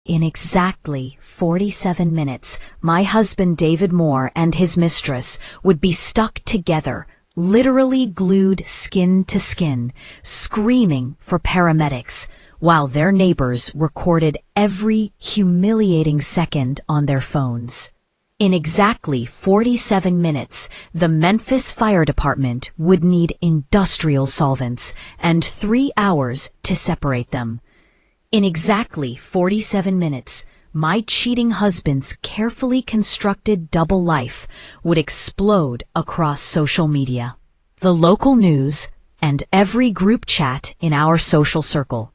In exactly 47 minutes, my husband David Moore and his mistress would be stuck together, literally glued skin to skin, screaming for paramedics, while their neighbors recorded every humiliating second on their phones. In exactly 47 minutes, the Memphis Fire Department would need industrial solvents and 3 hours to separate them. In exactly 47 minutes, my cheating husband's carefully constructed double life would explode across social media, the local news, and every group chat in our social circle.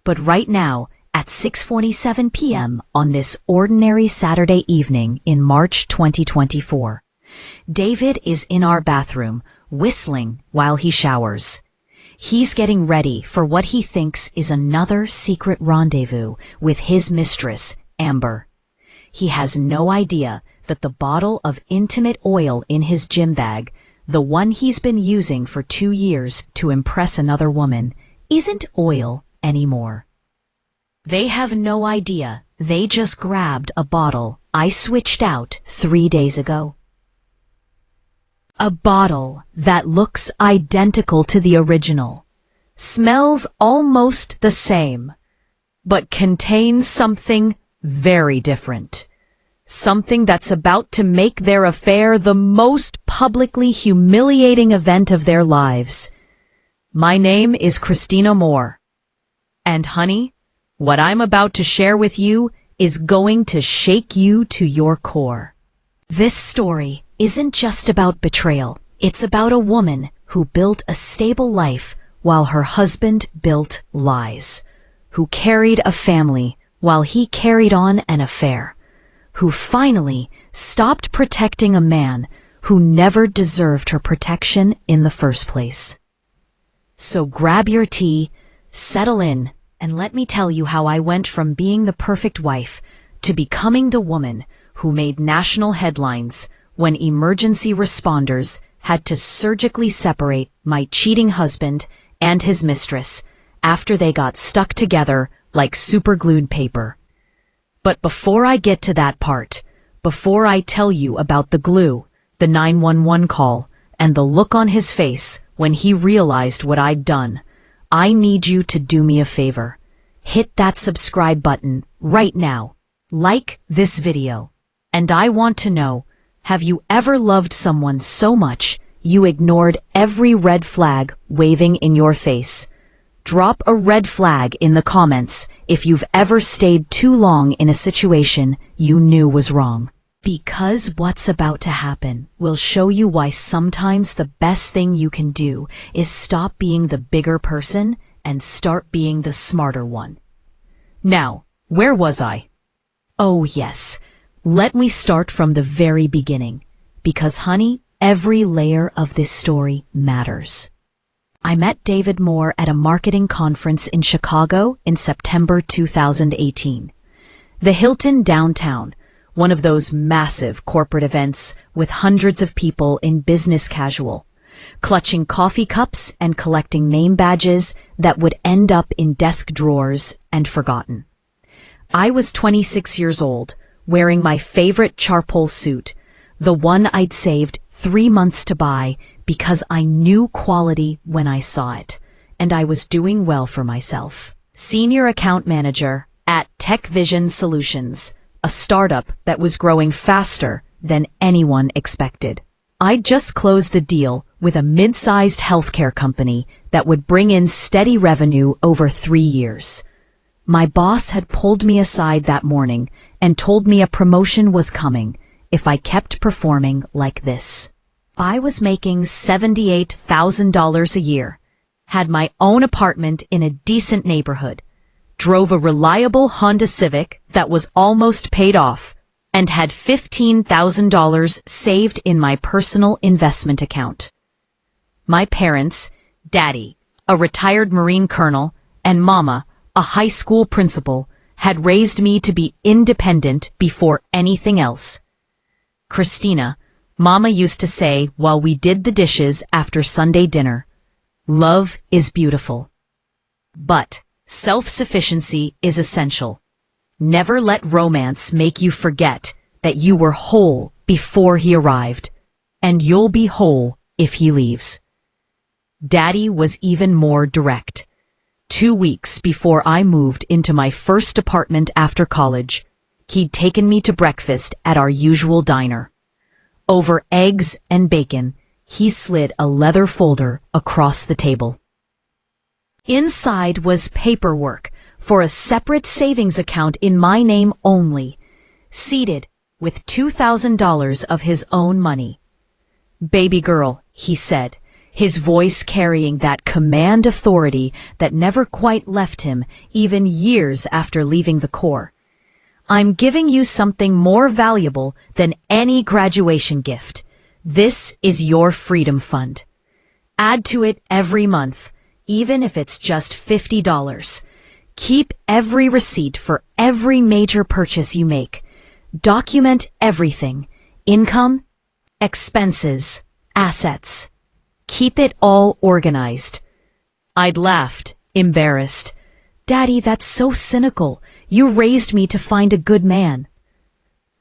But right now, at 6:47 p.m. on this ordinary Saturday evening in March 2024, David is in our bathroom, whistling while he showers. He's getting ready for what he thinks is another secret rendezvous with his mistress, Amber. He has no idea that the bottle of intimate oil in his gym bag, the one he's been using for 2 years to impress another woman, isn't oil anymore. They have no idea they just grabbed a bottle I switched out 3 days ago. A bottle that looks identical to the original, smells almost the same, but contains something very different. Something that's about to make their affair the most publicly humiliating event of their lives. My name is Christina Moore. And honey, what I'm about to share with you is going to shake you to your core. This story isn't just about betrayal. It's about a woman who built a stable life while her husband built lies, who carried a family while he carried on an affair, who finally stopped protecting a man who never deserved her protection in the first place. So grab your tea, settle in, and let me tell you how I went from being the perfect wife to becoming the woman who made national headlines when emergency responders had to surgically separate my cheating husband and his mistress after they got stuck together like superglued paper. But before I get to that part, before I tell you about the glue, the 911 call, and the look on his face when he realized what I'd done, I need you to do me a favor. Hit that subscribe button right now. Like this video. And I want to know, have you ever loved someone so much you ignored every red flag waving in your face? Drop a red flag in the comments if you've ever stayed too long in a situation you knew was wrong. Because what's about to happen will show you why sometimes the best thing you can do is stop being the bigger person and start being the smarter one. Now, where was I? Oh yes, let me start from the very beginning, because honey, every layer of this story matters. I met David Moore at a marketing conference in Chicago in September 2018. The Hilton downtown, one of those massive corporate events with hundreds of people in business casual, clutching coffee cups and collecting name badges that would end up in desk drawers and forgotten. I was 26 years old, wearing my favorite charcoal suit, the one I'd saved 3 months to buy because I knew quality when I saw it, and I was doing well for myself. Senior account manager at Tech Vision Solutions, a startup that was growing faster than anyone expected. I'd just closed the deal with a mid-sized healthcare company that would bring in steady revenue over 3 years. My boss had pulled me aside that morning and told me a promotion was coming if I kept performing like this. I was making $78,000 a year, had my own apartment in a decent neighborhood, drove a reliable Honda Civic that was almost paid off, and had $15,000 saved in my personal investment account. My parents, Daddy, a retired Marine colonel, and Mama, a high school principal, had raised me to be independent before anything else. Christina, Mama used to say while we did the dishes after Sunday dinner, love is beautiful, but self-sufficiency is essential. Never let romance make you forget that you were whole before he arrived, and you'll be whole if he leaves. Daddy was even more direct. 2 weeks before I moved into my first apartment after college, he'd taken me to breakfast at our usual diner. Over eggs and bacon, he slid a leather folder across the table. Inside was paperwork for a separate savings account in my name only, seated with $2,000 of his own money. "Baby girl," he said, his voice carrying that command authority that never quite left him even years after leaving the Corps. "I'm giving you something more valuable than any graduation gift. This is your freedom fund. Add to it every month, even if it's just $50. Keep every receipt for every major purchase you make. Document everything: income, expenses, assets. Keep it all organized." I'd laughed, embarrassed. "Daddy, that's so cynical. You raised me to find a good man."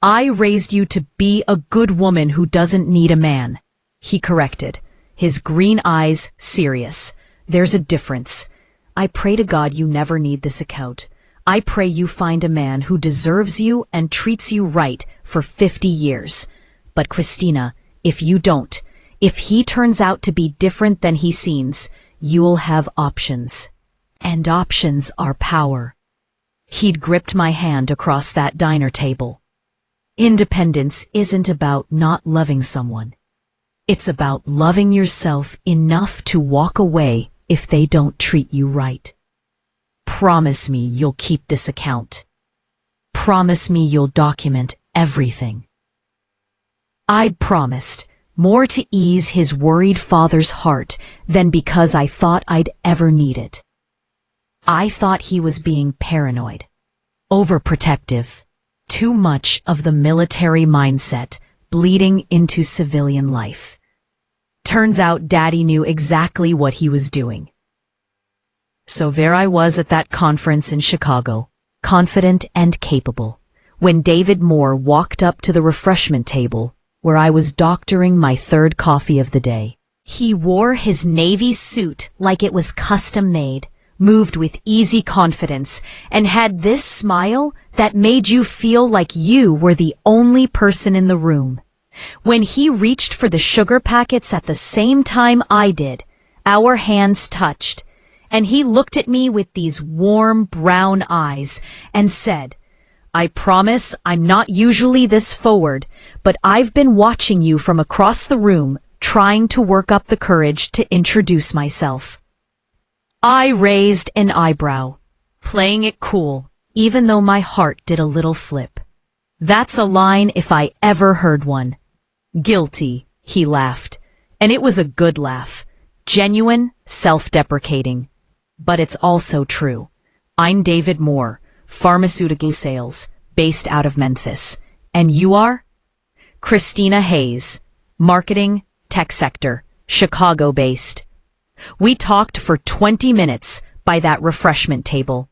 "I raised you to be a good woman who doesn't need a man," he corrected, his green eyes serious. "There's a difference. I pray to God you never need this account. I pray you find a man who deserves you and treats you right for 50 years. But Christina, if you don't, if he turns out to be different than he seems, you'll have options. And options are power." He'd gripped my hand across that diner table. Independence isn't about not loving someone. It's about loving yourself enough to walk away if they don't treat you right. Promise me you'll keep this account. Promise me you'll document everything. I'd promised, more to ease his worried father's heart than because I thought I'd ever need it. I thought he was being paranoid, overprotective, too much of the military mindset bleeding into civilian life. Turns out Daddy knew exactly what he was doing. So there I was at that conference in Chicago, confident and capable, when David Moore walked up to the refreshment table where I was doctoring my third coffee of the day. He wore his navy suit like it was custom made, moved with easy confidence, and had this smile that made you feel like you were the only person in the room. When he reached for the sugar packets at the same time I did, our hands touched, and he looked at me with these warm brown eyes and said, "I promise I'm not usually this forward, but I've been watching you from across the room, trying to work up the courage to introduce myself." I raised an eyebrow, playing it cool, even though my heart did a little flip. That's a line if I ever heard one. "Guilty," he laughed, and it was a good laugh, genuine, self-deprecating. But it's also true. I'm David Moore, pharmaceutical sales, based out of Memphis. And you are? Christina Hayes, marketing, tech sector, Chicago-based. We talked for 20 minutes by that refreshment table.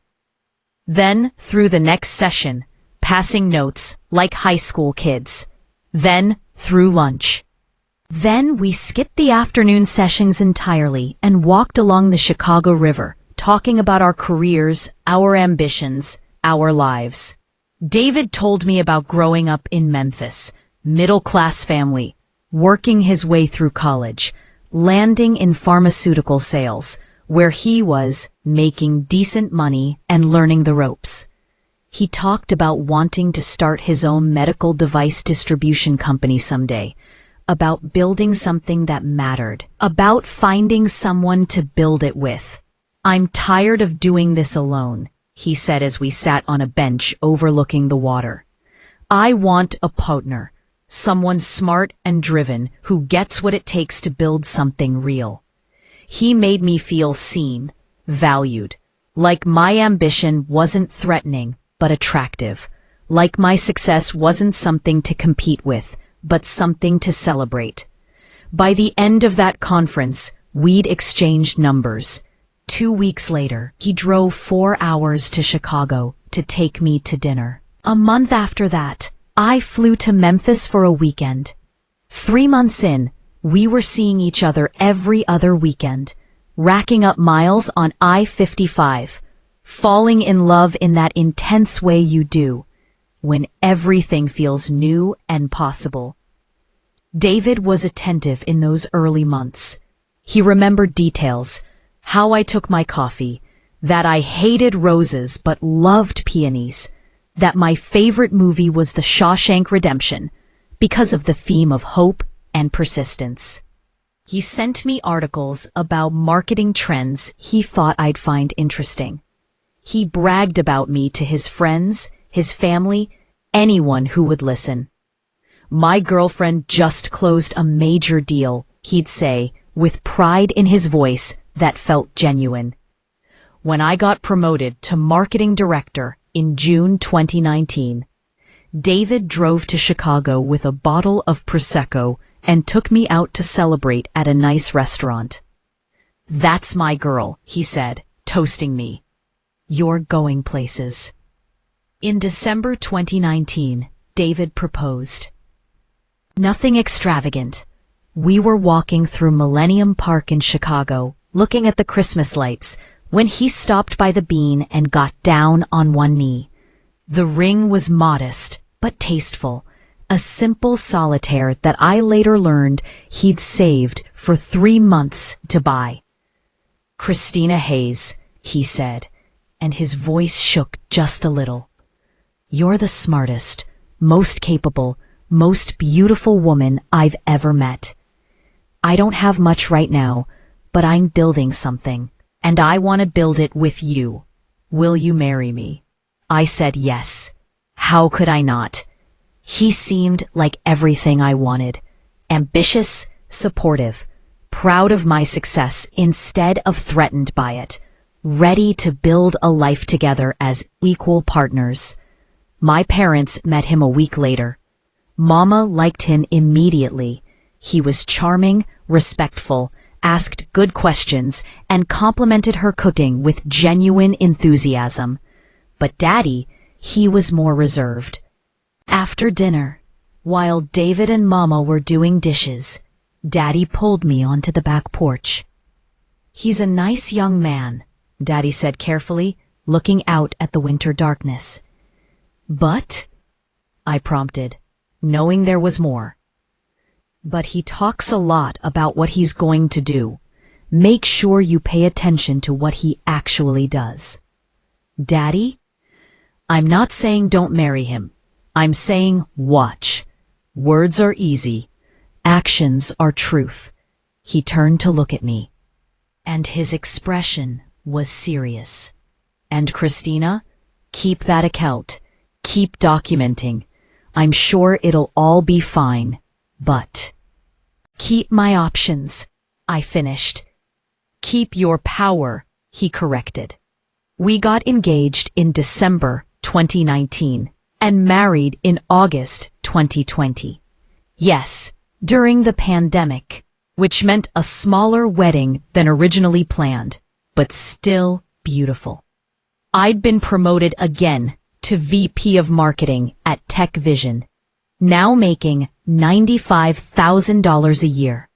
Then through the next session, passing notes like high school kids. Then through lunch. Then we skipped the afternoon sessions entirely and walked along the Chicago River, talking about our careers, our ambitions, our lives. David told me about growing up in Memphis, middle-class family, working his way through college, landing in pharmaceutical sales, where he was making decent money and learning the ropes. He talked about wanting to start his own medical device distribution company someday, about building something that mattered, about finding someone to build it with. "I'm tired of doing this alone," he said as we sat on a bench overlooking the water. "I want a partner, someone smart and driven who gets what it takes to build something real." He made me feel seen, valued, like my ambition wasn't threatening but attractive, like my success wasn't something to compete with, but something to celebrate. By the end of that conference, we'd exchanged numbers. 2 weeks later, he drove 4 hours to Chicago to take me to dinner. A month after that, I flew to Memphis for a weekend. 3 months in, we were seeing each other every other weekend, racking up miles on I-55, falling in love in that intense way you do, when everything feels new and possible. David was attentive in those early months. He remembered details, how I took my coffee, that I hated roses but loved peonies, that my favorite movie was The Shawshank Redemption because of the theme of hope and persistence. He sent me articles about marketing trends he thought I'd find interesting. He bragged about me to his friends, his family, anyone who would listen. My girlfriend just closed a major deal, he'd say, with pride in his voice that felt genuine. When I got promoted to marketing director in June 2019, David drove to Chicago with a bottle of Prosecco and took me out to celebrate at a nice restaurant. "That's my girl," he said, toasting me. "You're going places." In December 2019, David proposed. Nothing extravagant. We were walking through Millennium Park in Chicago, looking at the Christmas lights, when he stopped by the Bean and got down on one knee. The ring was modest, but tasteful, a simple solitaire that I later learned he'd saved for 3 months to buy. "Christina Hayes," he said, and his voice shook just a little. "You're the smartest, most capable, most beautiful woman I've ever met. I don't have much right now, but I'm building something, and I want to build it with you. Will you marry me?" I said yes. How could I not? He seemed like everything I wanted. Ambitious, supportive, proud of my success instead of threatened by it, ready to build a life together as equal partners. My parents met him a week later. Mama liked him immediately. He was charming, respectful, asked good questions, and complimented her cooking with genuine enthusiasm. But Daddy, he was more reserved. After dinner, while David and Mama were doing dishes, Daddy pulled me onto the back porch. "He's a nice young man," Daddy said carefully, looking out at the winter darkness. "But?" I prompted, knowing there was more. "But he talks a lot about what he's going to do. Make sure you pay attention to what he actually does." "Daddy, I'm not saying don't marry him. I'm saying watch. Words are easy. Actions are truth." He turned to look at me, and his expression was serious. "And Christina, keep that account. Keep documenting. I'm sure it'll all be fine, but..." "Keep my options," I finished. "Keep your power," he corrected. We got engaged in December 2019 and married in August 2020. Yes, during the pandemic, which meant a smaller wedding than originally planned, but still beautiful. I'd been promoted again to VP of Marketing at Tech Vision, now making $95,000 a year.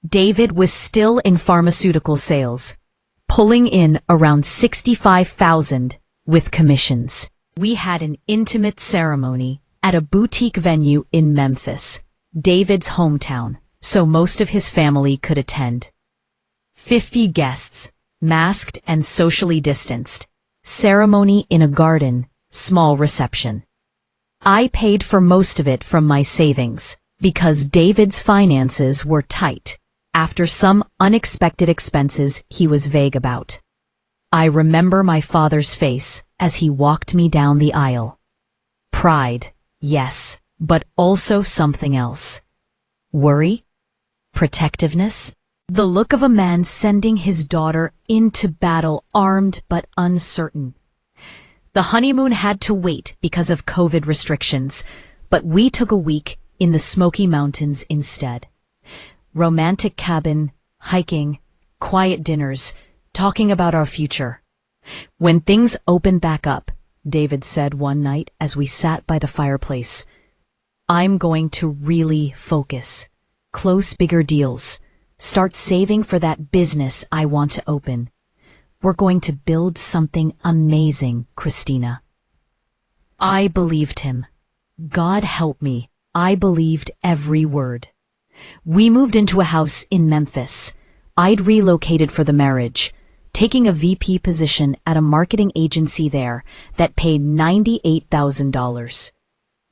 David was still in pharmaceutical sales, pulling in around $65,000 with commissions. We had an intimate ceremony at a boutique venue in Memphis, David's hometown, so most of his family could attend. 50 guests, masked and socially distanced. Ceremony in a garden, small reception. I paid for most of it from my savings, because David's finances were tight after some unexpected expenses he was vague about. I remember my father's face as he walked me down the aisle. Pride, yes, but also something else. Worry? Protectiveness? The look of a man sending his daughter into battle armed but uncertain. The honeymoon had to wait because of COVID restrictions, but we took a week in the Smoky Mountains instead. Romantic cabin, hiking, quiet dinners, talking about our future. When things opened back up, David said one night as we sat by the fireplace. I'm going to really focus, close bigger deals, start saving for that business I want to open. We're going to build something amazing, Christina. I believed him. God help me, I believed every word. We moved into a house in Memphis. I'd relocated for the marriage, taking a VP position at a marketing agency there that paid $98,000.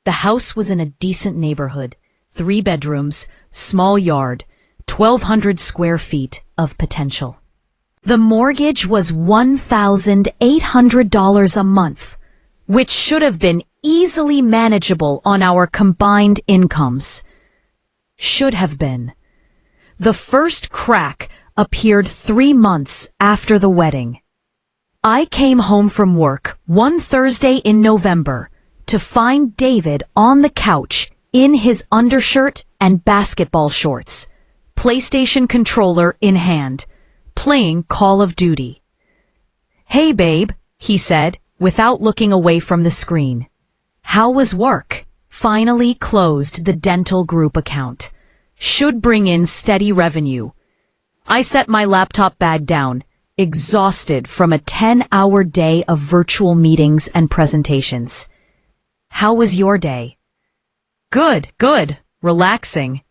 The house was in a decent neighborhood, 3 bedrooms, small yard, 1,200 square feet of potential. The mortgage was $1,800 a month, which should have been easily manageable on our combined incomes. Should have been. The first crack appeared 3 months after the wedding. I came home from work one Thursday in November to find David on the couch in his undershirt and basketball shorts, PlayStation controller in hand, playing Call of Duty. "Hey babe," he said, without looking away from the screen. "How was work? Finally closed the dental group account. Should bring in steady revenue." I set my laptop bag down, exhausted from a 10-hour day of virtual meetings and presentations. "How was your day?" Good, relaxing."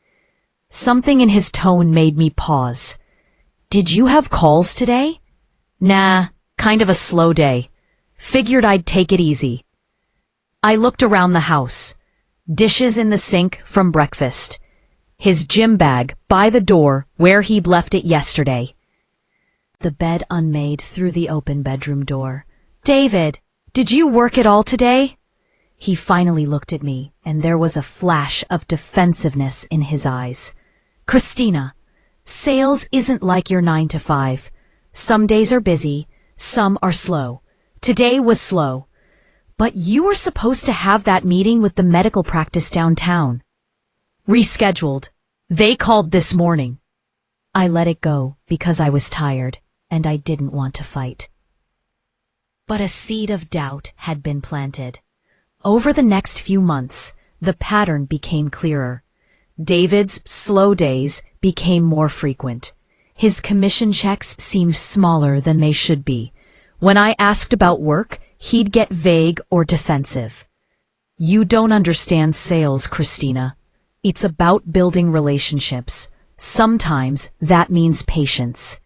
Something in his tone made me pause. "Did you have calls today?" "Nah, kind of a slow day. Figured I'd take it easy." I looked around the house. Dishes in the sink from breakfast. His gym bag by the door where he'd left it yesterday. The bed unmade through the open bedroom door. "David, did you work at all today?" He finally looked at me, and there was a flash of defensiveness in his eyes. "Christina, sales isn't like your 9 to 5. Some days are busy, some are slow. Today was slow. But you were supposed to have that meeting with the medical practice downtown." "Rescheduled. They called this morning." I let it go because I was tired, and I didn't want to fight. But a seed of doubt had been planted. Over the next few months, the pattern became clearer. David's slow days became more frequent. His commission checks seemed smaller than they should be. When I asked about work, he'd get vague or defensive. "You don't understand sales, Christina. It's about building relationships. Sometimes that means patience."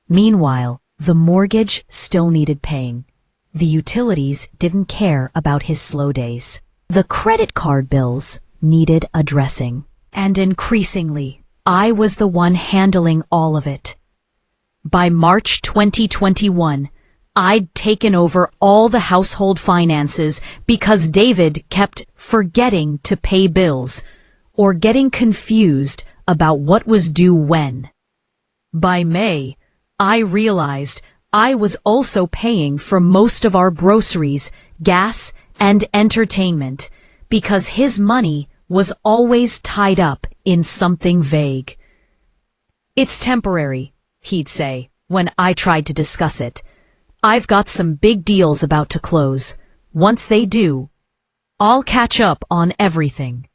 Meanwhile, the mortgage still needed paying. The utilities didn't care about his slow days. The credit card bills needed addressing. And increasingly, I was the one handling all of it. By March 2021, I'd taken over all the household finances because David kept forgetting to pay bills or getting confused about what was due when. By May, I realized I was also paying for most of our groceries, gas, and entertainment because his money was always tied up in something vague. "It's temporary," he'd say when I tried to discuss it. "I've got some big deals about to close. Once they do, I'll catch up on everything."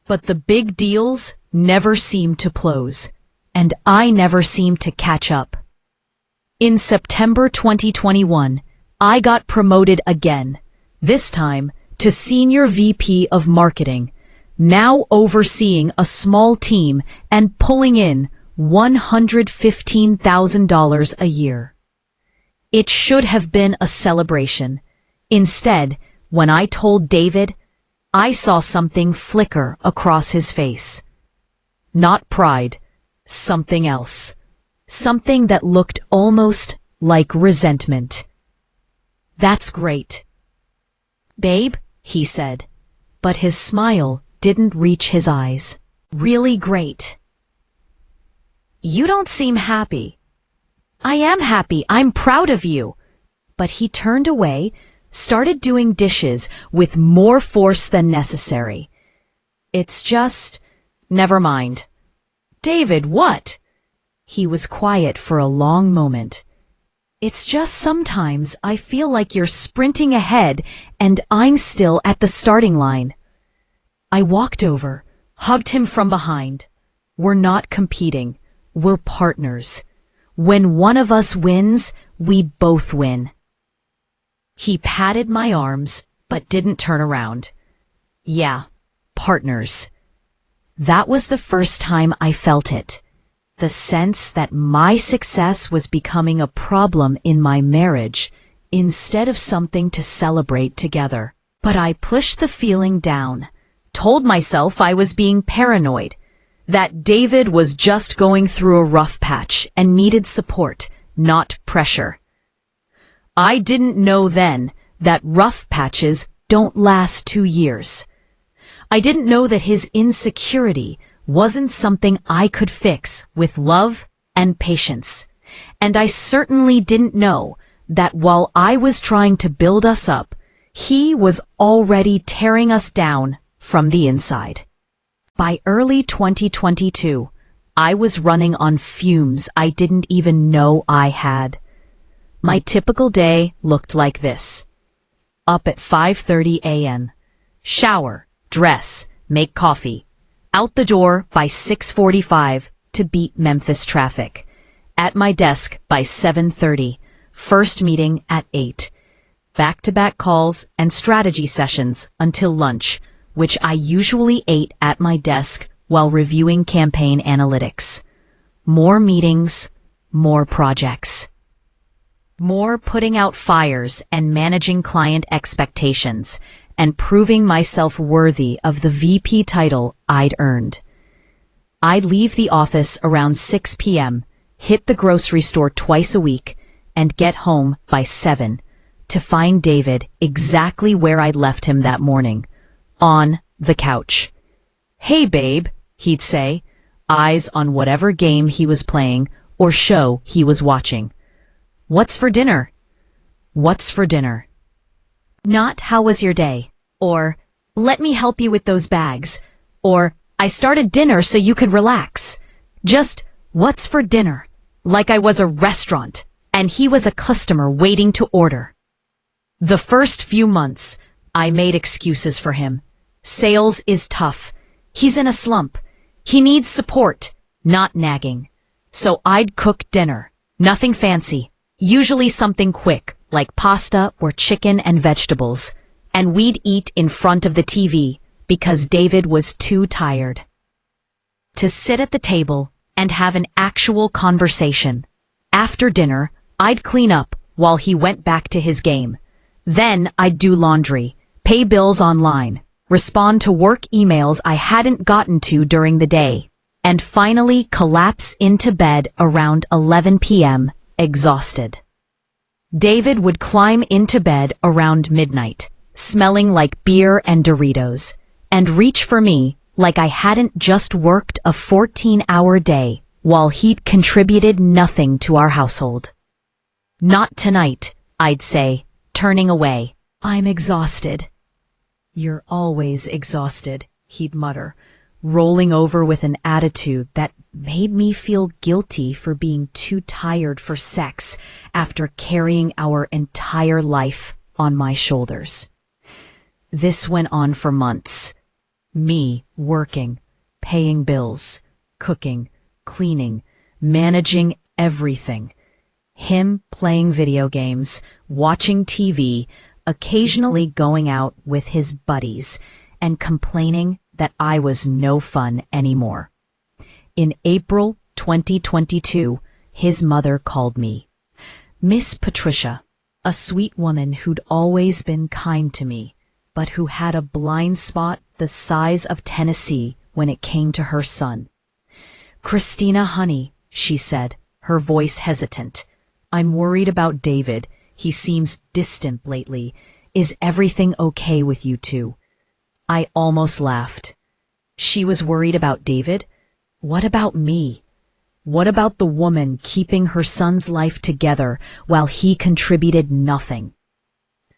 But the big deals never seemed to close, and I never seemed to catch up. In September 2021, I got promoted again, this time to Senior VP of Marketing, now overseeing a small team and pulling in $115,000 a year. It should have been a celebration. Instead, when I told David, I saw something flicker across his face. Not pride, something else. Something that looked almost like resentment. "That's great." "Babe," he said, but his smile didn't reach his eyes. "Really great." "You don't seem happy." "I am happy. I'm proud of you." But he turned away, started doing dishes with more force than necessary. "It's just, never mind." "David, what?" He was quiet for a long moment. It's just sometimes I feel like you're sprinting ahead and I'm still at the starting line. I walked over, hugged him from behind. We're not competing. We're partners. When one of us wins, we both win. He patted my arms, but didn't turn around. Yeah, partners. That was the first time I felt it. The sense that my success was becoming a problem in my marriage instead of something to celebrate together. But I pushed the feeling down, told myself I was being paranoid, that David was just going through a rough patch and needed support, not pressure. I didn't know then that rough patches don't last 2 years. I didn't know that his insecurity wasn't something I could fix with love and patience. And I certainly didn't know that while I was trying to build us up, he was already tearing us down from the inside. By early 2022, I was running on fumes I didn't even know I had. My typical day looked like this. Up at 5:30 a.m. Shower, dress, make coffee. Out the door by 6:45 to beat Memphis traffic. At my desk by 7:30. First meeting at 8. Back-to-back calls and strategy sessions until lunch, which I usually ate at my desk while reviewing campaign analytics. More meetings, more projects. More putting out fires and managing client expectations and proving myself worthy of the VP title I'd earned. I'd leave the office around 6 p.m., hit the grocery store twice a week, and get home by 7 to find David exactly where I'd left him that morning, on the couch. "Hey babe," he'd say, eyes on whatever game he was playing or show he was watching. "What's for dinner?" "What's for dinner?" Not "how was your day?" or "let me help you with those bags," or "I started dinner so you could relax." Just "what's for dinner?" like I was a restaurant and he was a customer waiting to order. The first few months, I made excuses for him. Sales is tough. He's in a slump. He needs support, not nagging. So I'd cook dinner. Nothing fancy. Usually something quick, like pasta or chicken and vegetables. And we'd eat in front of the TV because David was too tired to sit at the table and have an actual conversation. After dinner, I'd clean up while he went back to his game. Then I'd do laundry, pay bills online, respond to work emails I hadn't gotten to during the day, and finally collapse into bed around 11 p.m., exhausted. David would climb into bed around midnight, smelling like beer and Doritos, and reach for me like I hadn't just worked a 14-hour day while he'd contributed nothing to our household. "Not tonight," I'd say, turning away. "I'm exhausted." "You're always exhausted," he'd mutter, rolling over with an attitude that made me feel guilty for being too tired for sex after carrying our entire life on my shoulders. This went on for months. Me working, paying bills, cooking, cleaning, managing everything. Him playing video games, watching TV, occasionally going out with his buddies, and complaining that I was no fun anymore. In April 2022, his mother called me. Miss Patricia, a sweet woman who'd always been kind to me, but who had a blind spot the size of Tennessee when it came to her son. "Christina, honey," she said, her voice hesitant. "I'm worried about David. He seems distant lately. Is everything okay with you two?" I almost laughed. She was worried about David? What about me? What about the woman keeping her son's life together while he contributed nothing?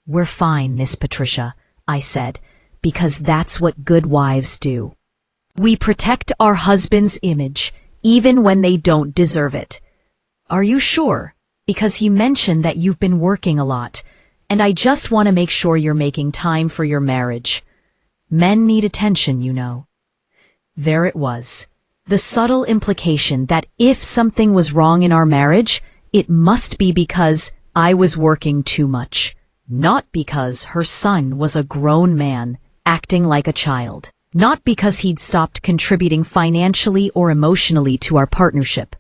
"We're fine, Miss Patricia," I said, because that's what good wives do. We protect our husband's image, even when they don't deserve it. "Are you sure?" Because he mentioned that you've been working a lot, and I just want to make sure you're making time for your marriage. Men need attention, you know." There it was, the subtle implication that if something was wrong in our marriage, it must be because I was working too much, not because her son was a grown man acting like a child, not because he'd stopped contributing financially or emotionally to our partnership.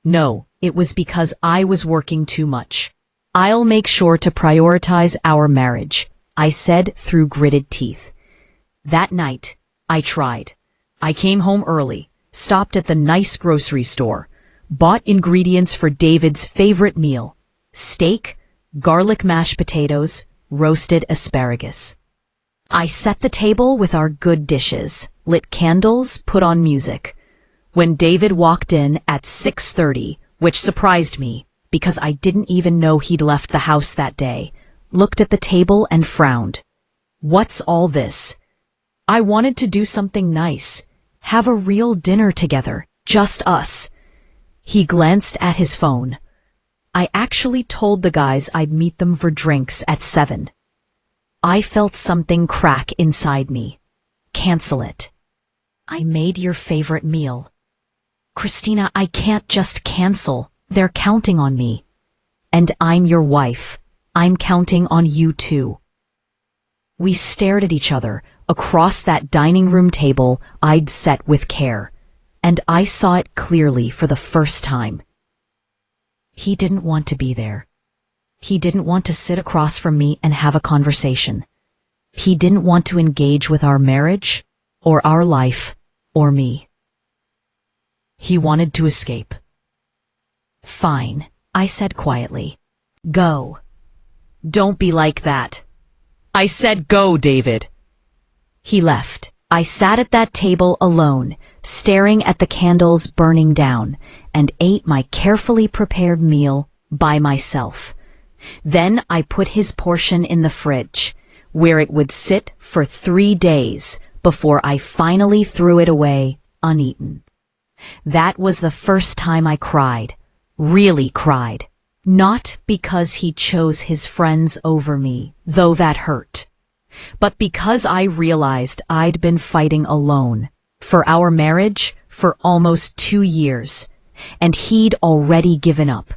No, it was because I was working too much. "I'll make sure to prioritize our marriage," I said through gritted teeth. That night, I tried. I came home early, stopped at the nice grocery store, bought ingredients for David's favorite meal: steak, garlic mashed potatoes, roasted asparagus. I set the table with our good dishes, lit candles, put on music. When David walked in at 6:30, which surprised me because I didn't even know he'd left the house that day, looked at the table and frowned. "What's all this?" I wanted to do something nice, have a real dinner together, just us. He glanced at his phone. I actually told the guys I'd meet them for drinks at 7. I felt something crack inside me. Cancel it. "I made your favorite meal." "Christina, I can't just cancel. They're counting on me. And I'm your wife. I'm counting on you too." We stared at each other across that dining room table I'd set with care, and I saw it clearly for the first time. He didn't want to be there. He didn't want to sit across from me and have a conversation. He didn't want to engage with our marriage, or our life, or me. He wanted to escape. "Fine," I said quietly. "Go." "Don't be like that." "I said go, David." He left. I sat at that table alone, staring at the candles burning down, and ate my carefully prepared meal by myself. Then I put his portion in the fridge, where it would sit for 3 days before I finally threw it away uneaten. That was the first time I cried, really cried. Not because he chose his friends over me, though that hurt, but because I realized I'd been fighting alone for our marriage for almost 2 years, and he'd already given up.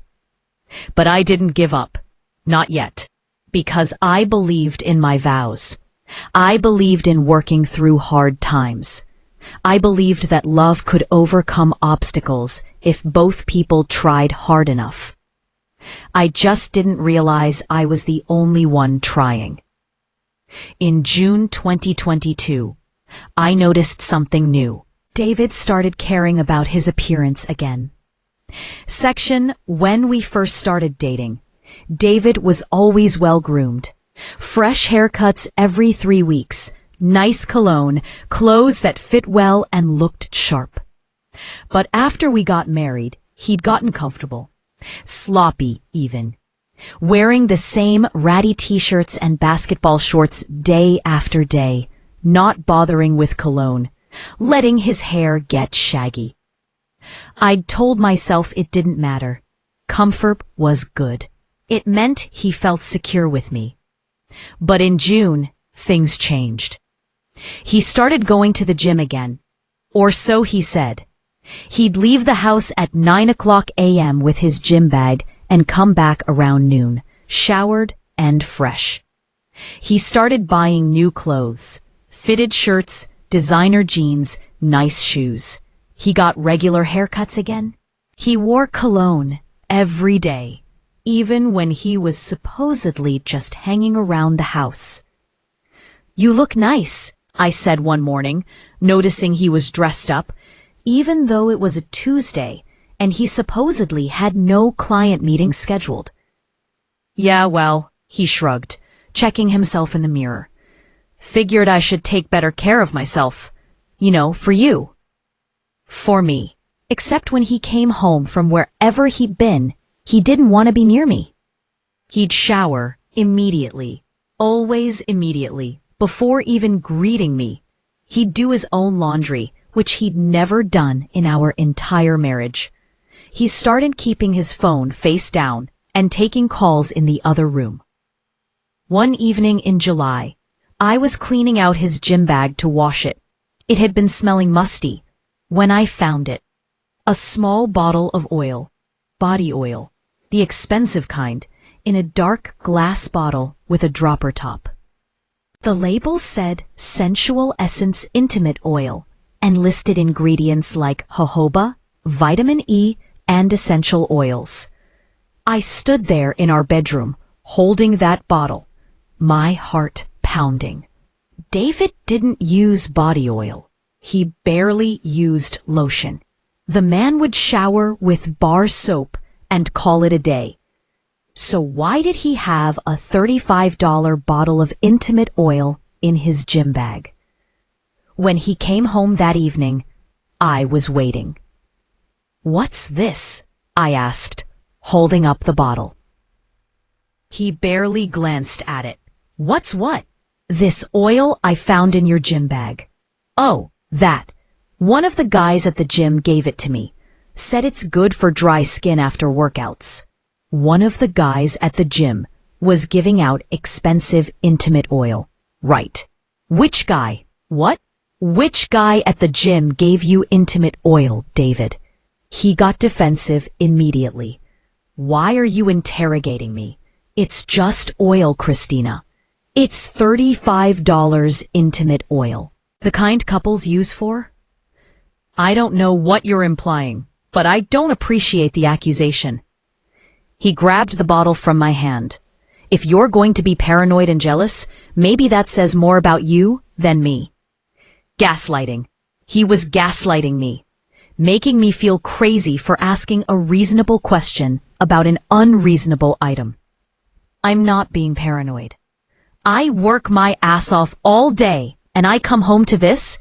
But I didn't give up, not yet, because I believed in my vows. I believed in working through hard times. I believed that love could overcome obstacles if both people tried hard enough. I just didn't realize I was the only one trying. In June 2022, I noticed something new. David started caring about his appearance again. Section: When we first started dating, David was always well-groomed. Fresh haircuts every 3 weeks, nice cologne, clothes that fit well and looked sharp. But after we got married, he'd gotten comfortable. Sloppy, even. Wearing the same ratty t-shirts and basketball shorts day after day, not bothering with cologne, letting his hair get shaggy. I'd told myself it didn't matter. Comfort was good. It meant he felt secure with me. But in June, things changed. He started going to the gym again, or so he said. He'd leave the house at 9 a.m. with his gym bag and come back around noon, showered and fresh. He started buying new clothes, fitted shirts, designer jeans, nice shoes. He got regular haircuts again. He wore cologne every day, even when he was supposedly just hanging around the house. "You look nice," I said one morning, noticing he was dressed up, even though it was a Tuesday and he supposedly had no client meeting scheduled. "Yeah, well," he shrugged, checking himself in the mirror. "Figured I should take better care of myself. You know, for you." For me. Except when he came home from wherever he'd been, he didn't want to be near me. He'd shower immediately, always immediately, before even greeting me. He'd do his own laundry, which he'd never done in our entire marriage. He started keeping his phone face down and taking calls in the other room. One evening in July, I was cleaning out his gym bag to wash it. It had been smelling musty when I found it. A small bottle of oil, body oil, the expensive kind, in a dark glass bottle with a dropper top. The label said Sensual Essence Intimate Oil and listed ingredients like jojoba, vitamin E, and essential oils. I stood there in our bedroom, holding that bottle, my heart pounding. David didn't use body oil. He barely used lotion. The man would shower with bar soap and call it a day. So why did he have a $35 bottle of intimate oil in his gym bag? When he came home that evening, I was waiting. "What's this?" I asked, holding up the bottle. He barely glanced at it. "What's what?" "This oil I found in your gym bag." "Oh, that. One of the guys at the gym gave it to me. Said it's good for dry skin after workouts." One of the guys at the gym was giving out expensive intimate oil. Right. Which guy? What? Which guy at the gym gave you intimate oil, David? He got defensive immediately. "Why are you interrogating me? It's just oil, Christina. It's $35 intimate oil. The kind couples use for?" "I don't know what you're implying, but I don't appreciate the accusation." He grabbed the bottle from my hand. "If you're going to be paranoid and jealous, maybe that says more about you than me." Gaslighting. He was gaslighting me, making me feel crazy for asking a reasonable question about an unreasonable item. I'm not being paranoid. I work my ass off all day, and I come home to this?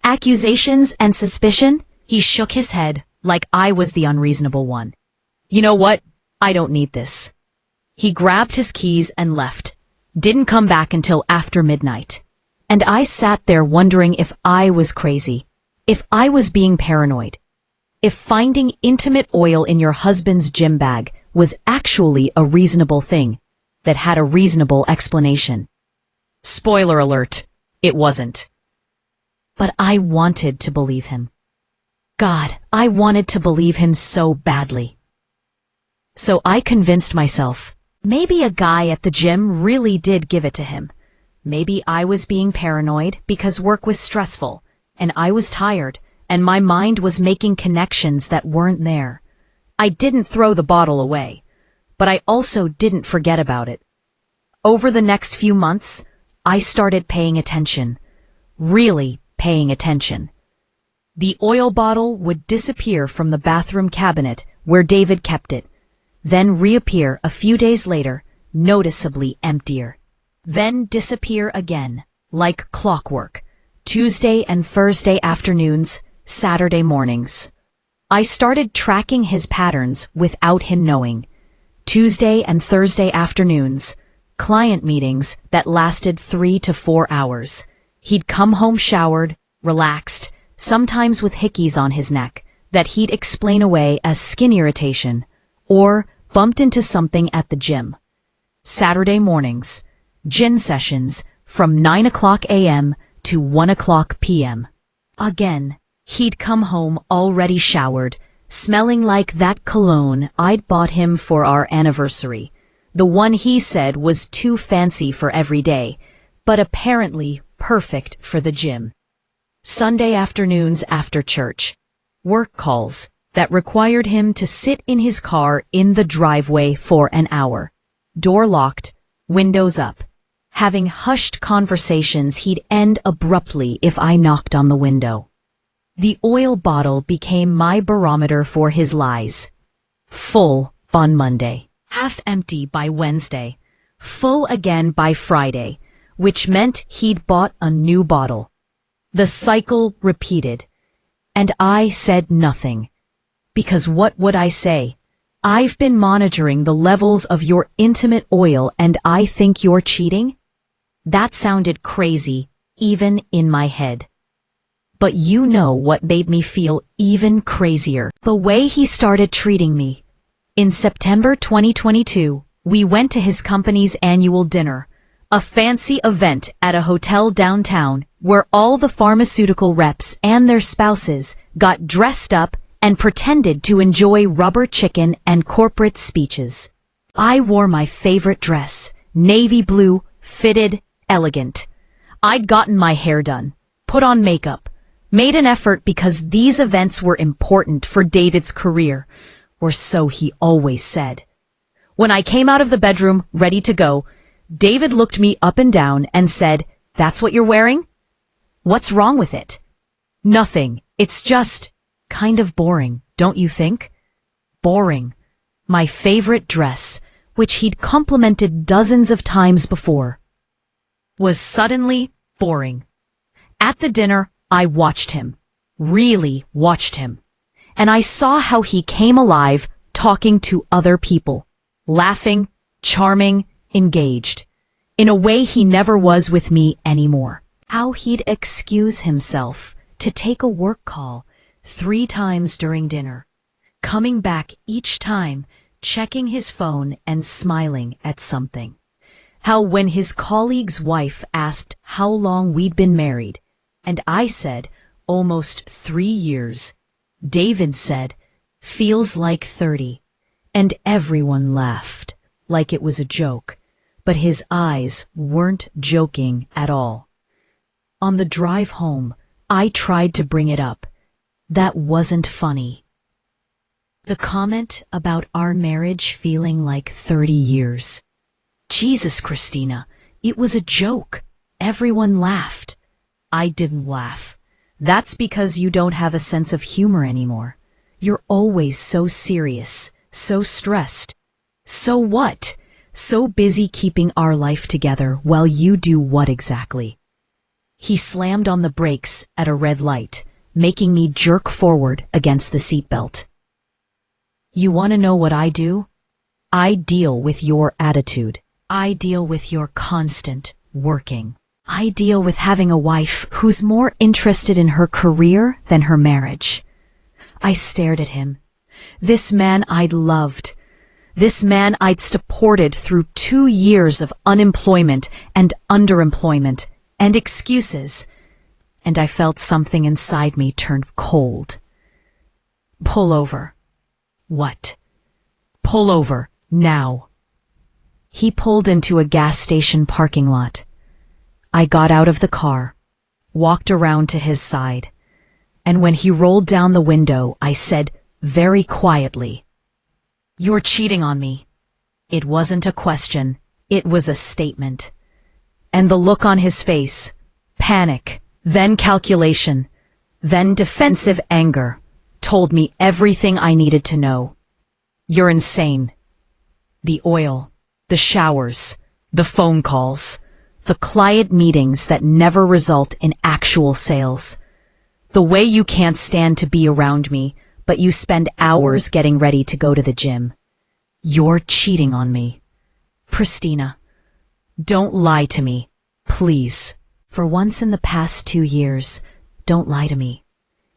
Accusations and suspicion? He shook his head like I was the unreasonable one. "You know what? I don't need this." He grabbed his keys and left. Didn't come back until after midnight. And I sat there wondering if I was crazy, if I was being paranoid, if finding intimate oil in your husband's gym bag was actually a reasonable thing that had a reasonable explanation. Spoiler alert, it wasn't. But I wanted to believe him. God, I wanted to believe him so badly. So I convinced myself, maybe a guy at the gym really did give it to him. Maybe I was being paranoid because work was stressful, and I was tired, and my mind was making connections that weren't there. I didn't throw the bottle away, but I also didn't forget about it. Over the next few months, I started paying attention, really paying attention. The oil bottle would disappear from the bathroom cabinet where David kept it, then reappear a few days later, noticeably emptier. Then disappear again, like clockwork, Tuesday and Thursday afternoons, Saturday mornings. I started tracking his patterns without him knowing. Tuesday and Thursday afternoons, client meetings that lasted 3 to 4 hours. He'd come home showered, relaxed, sometimes with hickeys on his neck that he'd explain away as skin irritation, or bumped into something at the gym. Saturday mornings, gym sessions from 9 o'clock a.m. to 1 o'clock p.m. Again, he'd come home already showered, smelling like that cologne I'd bought him for our anniversary, the one he said was too fancy for every day, but apparently perfect for the gym. Sunday afternoons after church, work calls that required him to sit in his car in the driveway for an hour, door locked, windows up, having hushed conversations he'd end abruptly if I knocked on the window. The oil bottle became my barometer for his lies. Full on Monday, half empty by Wednesday, full again by Friday, which meant he'd bought a new bottle. The cycle repeated, and I said nothing. Because what would I say? I've been monitoring the levels of your intimate oil and I think you're cheating? That sounded crazy, even in my head. But you know what made me feel even crazier? The way he started treating me. In September 2022, we went to his company's annual dinner, a fancy event at a hotel downtown where all the pharmaceutical reps and their spouses got dressed up and pretended to enjoy rubber chicken and corporate speeches. I wore my favorite dress, navy blue, fitted, elegant. I'd gotten my hair done, put on makeup, made an effort because these events were important for David's career, or so he always said. When I came out of the bedroom, ready to go, David looked me up and down and said, "That's what you're wearing? What's wrong with it?" "Nothing. It's just kind of boring, don't you think?" Boring. My favorite dress, which he'd complimented dozens of times before, was suddenly boring. At the dinner, I watched him, really watched him, and I saw how he came alive talking to other people, laughing, charming, engaged, in a way he never was with me anymore. How he'd excuse himself to take a work call 3 times during dinner, coming back each time, checking his phone and smiling at something. How when his colleague's wife asked how long we'd been married, and I said, almost 3 years, David said, "Feels like 30, and everyone laughed, like it was a joke, but his eyes weren't joking at all. On the drive home, I tried to bring it up. That wasn't funny. The comment about our marriage feeling like 30 years. Jesus, Christina, it was a joke. Everyone laughed. I didn't laugh. That's because you don't have a sense of humor anymore. You're always so serious, so stressed. So what? So busy keeping our life together while you do what exactly?" He slammed on the brakes at a red light, making me jerk forward against the seatbelt. "You want to know what I do? I deal with your attitude. I deal with your constant working. I deal with having a wife who's more interested in her career than her marriage." I stared at him. This man I'd loved. This man I'd supported through 2 years of unemployment and underemployment and excuses, and I felt something inside me turn cold. "Pull over." "What?" "Pull over, now." He pulled into a gas station parking lot. I got out of the car, walked around to his side, and when he rolled down the window, I said very quietly, "You're cheating on me." It wasn't a question, it was a statement. And the look on his face, panic, then calculation, then defensive anger, told me everything I needed to know. "You're insane." The oil, the showers, the phone calls, the quiet meetings that never result in actual sales. The way you can't stand to be around me, but you spend hours getting ready to go to the gym. You're cheating on me. Christina, don't lie to me, please. For once in the past 2 years, don't lie to me.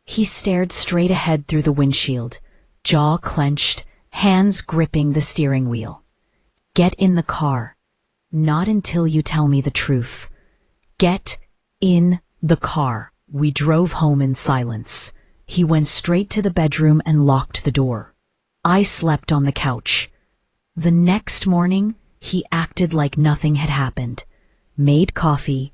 He stared straight ahead through the windshield, jaw clenched, hands gripping the steering wheel. Get in the car. Not until you tell me the truth. Get in the car. We drove home in silence. He went straight to the bedroom and locked the door. I slept on the couch. The next morning, he acted like nothing had happened. Made coffee,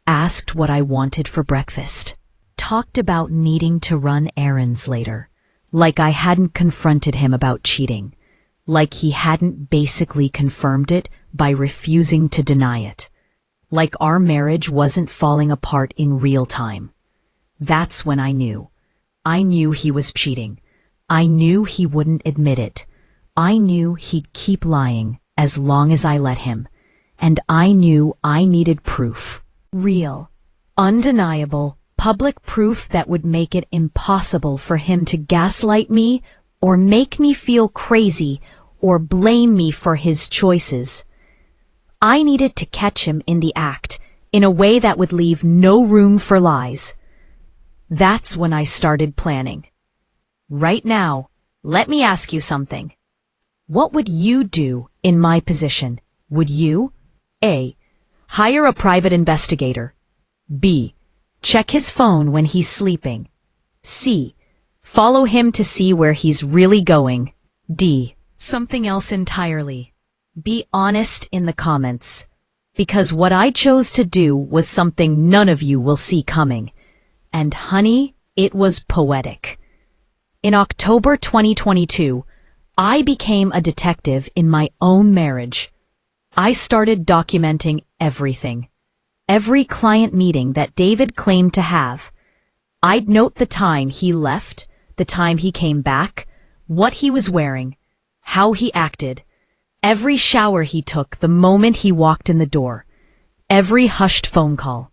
asked what I wanted for breakfast, talked about needing to run errands later, like I hadn't confronted him about cheating, like he hadn't basically confirmed it by refusing to deny it, like our marriage wasn't falling apart in real time. That's when I knew. I knew he was cheating. I knew he wouldn't admit it. I knew he'd keep lying as long as I let him. And I knew I needed proof. Real, undeniable, public proof that would make it impossible for him to gaslight me or make me feel crazy or blame me for his choices. I needed to catch him in the act in a way that would leave no room for lies. That's when I started planning. Right now, let me ask you something. What would you do in my position? Would you A. Hire a private investigator, B. Check his phone when he's sleeping, C. Follow him to see where he's really going, D. Something else entirely? Be honest in the comments, because what I chose to do was something none of you will see coming. And honey, it was poetic. In October 2022, I became a detective in my own marriage. I started documenting everything. Every client meeting that David claimed to have. I'd note the time he left, the time he came back, what he was wearing, how he acted, every shower he took the moment he walked in the door, every hushed phone call.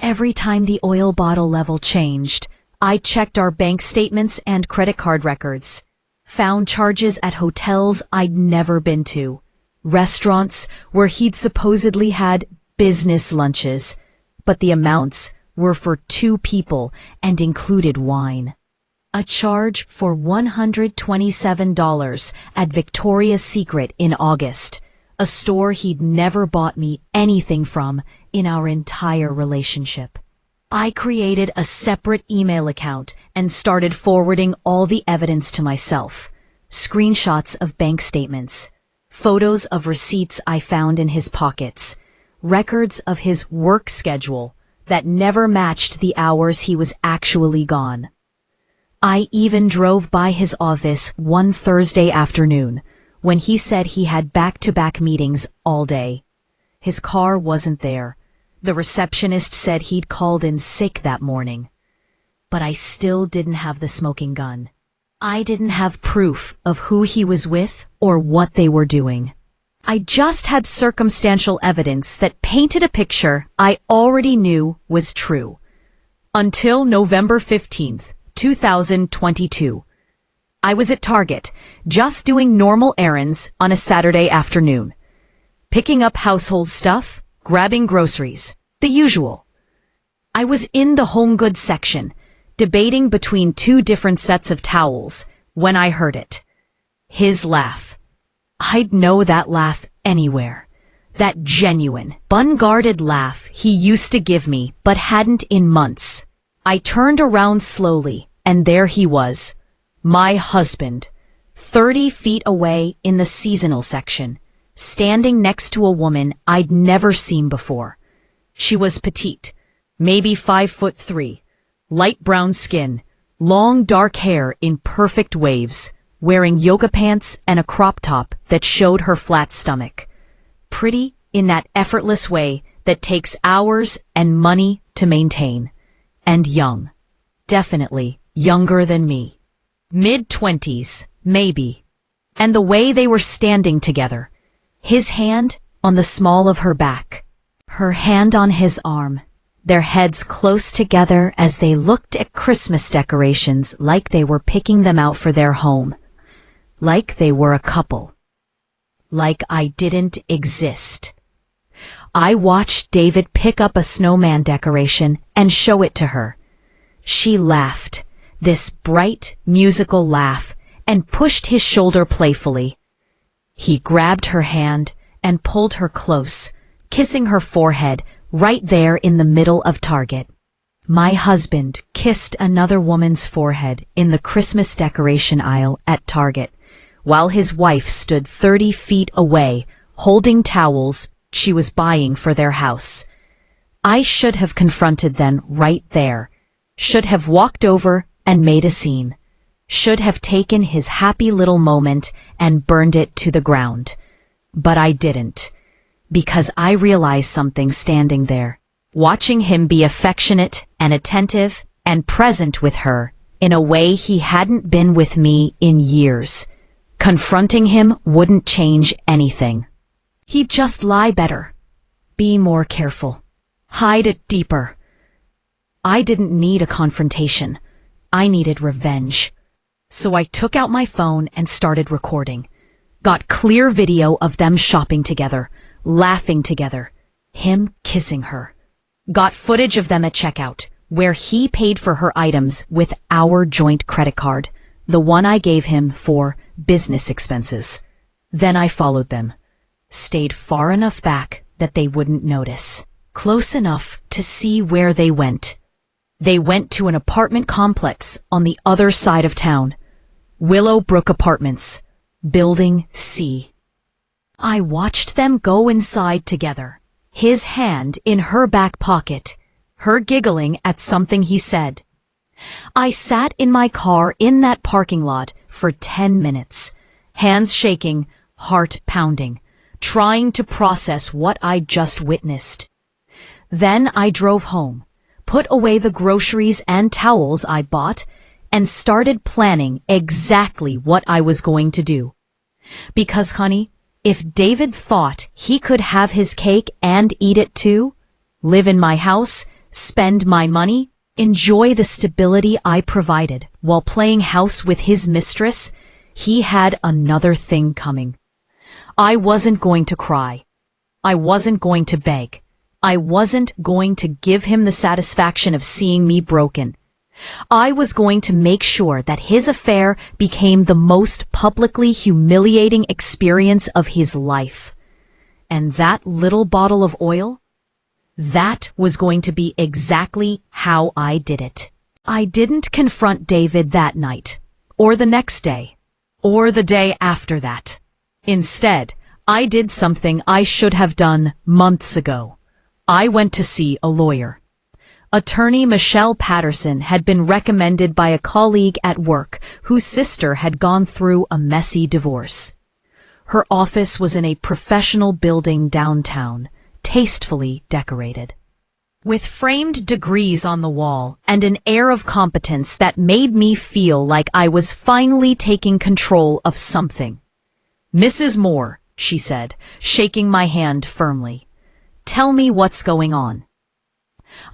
Every time the oil bottle level changed, I checked our bank statements and credit card records, found charges at hotels I'd never been to, restaurants where he'd supposedly had business lunches, but the amounts were for 2 people and included wine. A charge for $127 at Victoria's Secret in August, a store he'd never bought me anything from in our entire relationship. I created a separate email account and started forwarding all the evidence to myself. Screenshots of bank statements, photos of receipts I found in his pockets, records of his work schedule that never matched the hours he was actually gone. I even drove by his office one Thursday afternoon when he said he had back-to-back meetings all day. His car wasn't there. The receptionist said he'd called in sick that morning. But I still didn't have the smoking gun. I didn't have proof of who he was with or what they were doing. I just had circumstantial evidence that painted a picture I already knew was true. Until November 15th, 2022. I was at Target, just doing normal errands on a Saturday afternoon. Picking up household stuff, grabbing groceries, the usual. I was in the home goods section, debating between 2 different sets of towels, when I heard it. His laugh. I'd know that laugh anywhere. That genuine, unguarded laugh he used to give me but hadn't in months. I turned around slowly, and there he was, my husband, 30 feet away in the seasonal section, standing next to a woman I'd never seen before. She was petite, maybe 5'3", light brown skin, long dark hair in perfect waves, wearing yoga pants and a crop top that showed her flat stomach. Pretty in that effortless way that takes hours and money to maintain. And young. Definitely younger than me. Mid-20s, maybe. And the way they were standing together. His hand on the small of her back. Her hand on his arm. Their heads close together as they looked at Christmas decorations like they were picking them out for their home. Like they were a couple. Like I didn't exist. I watched David pick up a snowman decoration and show it to her. She laughed, this bright, musical laugh, and pushed his shoulder playfully. He grabbed her hand and pulled her close, kissing her forehead right there in the middle of Target. My husband kissed another woman's forehead in the Christmas decoration aisle at Target, while his wife stood 30 feet away, holding towels she was buying for their house. I should have confronted them right there, should have walked over and made a scene, should have taken his happy little moment and burned it to the ground. But I didn't, because I realized something standing there, watching him be affectionate and attentive and present with her in a way he hadn't been with me in years. Confronting him wouldn't change anything. He'd just lie better, be more careful, hide it deeper. I didn't need a confrontation. I needed revenge. So I took out my phone and started recording. Got clear video of them shopping together, laughing together, him kissing her. Got footage of them at checkout, where he paid for her items with our joint credit card, the one I gave him for business expenses. Then I followed them, stayed far enough back that they wouldn't notice, close enough to see where they went. They went to an apartment complex on the other side of town. Willowbrook Apartments, Building C. I watched them go inside together, his hand in her back pocket, her giggling at something he said. I sat in my car in that parking lot for 10 minutes, hands shaking, heart pounding, trying to process what I'd just witnessed. Then I drove home, put away the groceries and towels I bought, and started planning exactly what I was going to do. Because, honey, if David thought he could have his cake and eat it too, live in my house, spend my money, enjoy the stability I provided while playing house with his mistress, he had another thing coming. I wasn't going to cry. I wasn't going to beg. I wasn't going to give him the satisfaction of seeing me broken. I was going to make sure that his affair became the most publicly humiliating experience of his life. And that little bottle of oil? That was going to be exactly how I did it. I didn't confront David that night, or the next day, or the day after that. Instead, I did something I should have done months ago. I went to see a lawyer. Attorney Michelle Patterson had been recommended by a colleague at work whose sister had gone through a messy divorce. Her office was in a professional building downtown, tastefully decorated, with framed degrees on the wall and an air of competence that made me feel like I was finally taking control of something. "Mrs. Moore," she said, shaking my hand firmly, "tell me what's going on."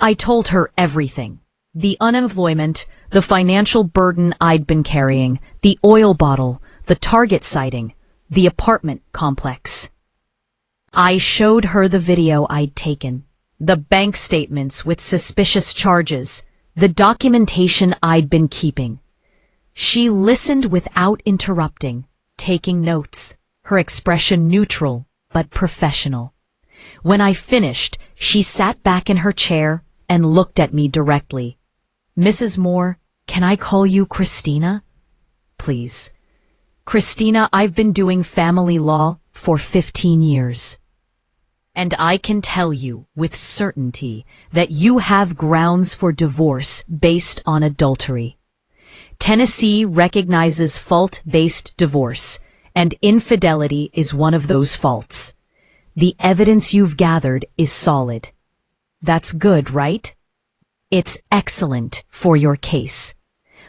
I told her everything. The unemployment, the financial burden I'd been carrying, the oil bottle, the Target sighting, the apartment complex. I showed her the video I'd taken, the bank statements with suspicious charges, the documentation I'd been keeping. She listened without interrupting, taking notes, her expression neutral but professional. When I finished, she sat back in her chair and looked at me directly. "Mrs. Moore, can I call you Christina? Please. Christina, I've been doing family law for 15 years. And I can tell you with certainty that you have grounds for divorce based on adultery. Tennessee recognizes fault-based divorce, and infidelity is one of those faults. The evidence you've gathered is solid. That's good, right? It's excellent for your case.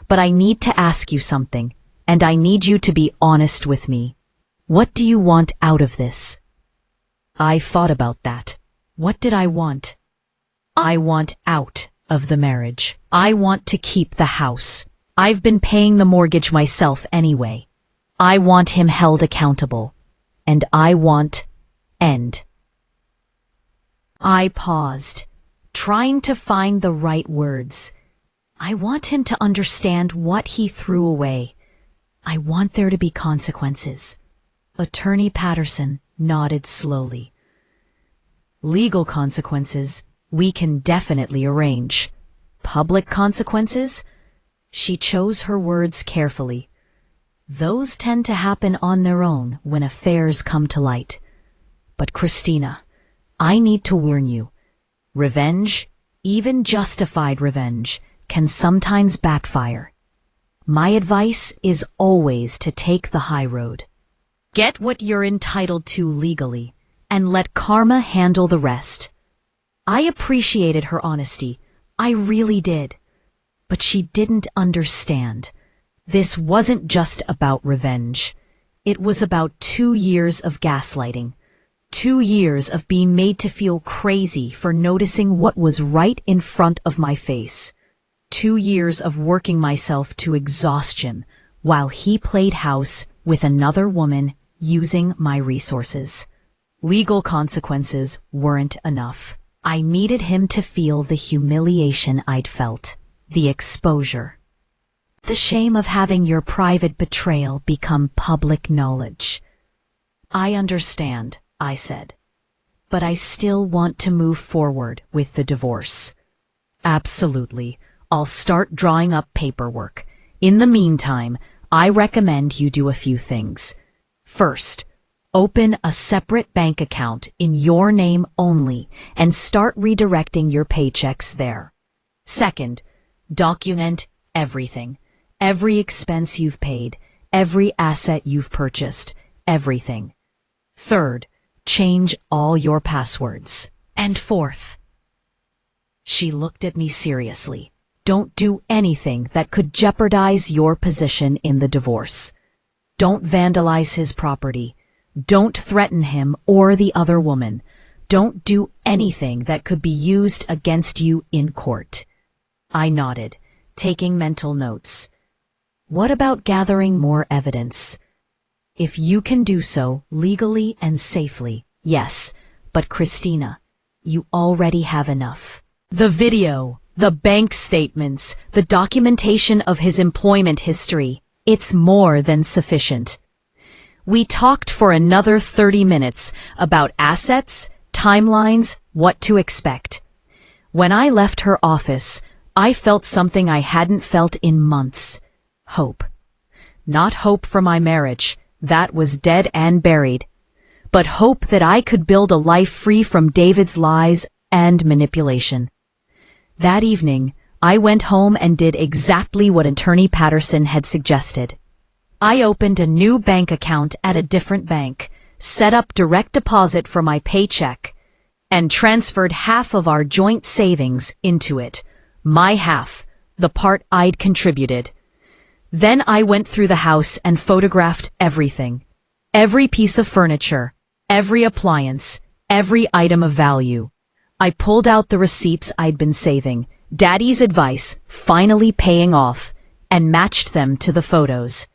But I need to ask you something, and I need you to be honest with me. What do you want out of this?" I thought about that. What did I want? I want out of the marriage. I want to keep the house. I've been paying the mortgage myself anyway. I want him held accountable. And I want end. I paused, trying to find the right words. I want him to understand what he threw away. I want there to be consequences. Attorney Patterson nodded slowly. Legal consequences we can definitely arrange. Public consequences? She chose her words carefully. Those tend to happen on their own when affairs come to light. But Christina, I need to warn you. Revenge, even justified revenge, can sometimes backfire. My advice is always to take the high road. Get what you're entitled to legally, and let karma handle the rest. I appreciated her honesty. I really did. But she didn't understand. This wasn't just about revenge. It was about 2 years of gaslighting. 2 years of being made to feel crazy for noticing what was right in front of my face. 2 years of working myself to exhaustion while he played house with another woman using my resources. Legal consequences weren't enough. I needed him to feel the humiliation I'd felt, the exposure, the shame of having your private betrayal become public knowledge. I understand, I said. But I still want to move forward with the divorce. Absolutely. I'll start drawing up paperwork. In the meantime, I recommend you do a few things. First, open a separate bank account in your name only and start redirecting your paychecks there. Second, document everything. Every expense you've paid, every asset you've purchased, everything. Third, change all your passwords. And fourth, she looked at me seriously. Don't do anything that could jeopardize your position in the divorce. Don't vandalize his property. Don't threaten him or the other woman. Don't do anything that could be used against you in court. I nodded, taking mental notes. What about gathering more evidence? If you can do so legally and safely, yes, but Christina, you already have enough. The video, the bank statements, the documentation of his employment history, it's more than sufficient. We talked for another 30 minutes about assets, timelines, what to expect. When I left her office, I felt something I hadn't felt in months. Hope. Not hope for my marriage. That was dead and buried. But hope that I could build a life free from David's lies and manipulation. That evening, I went home and did exactly what Attorney Patterson had suggested. I opened a new bank account at a different bank, set up direct deposit for my paycheck, and transferred half of our joint savings into it. My half, the part I'd contributed. Then I went through the house and photographed everything. Every piece of furniture, every appliance, every item of value. I pulled out the receipts I'd been saving, Daddy's advice finally paying off, and matched them to the photos.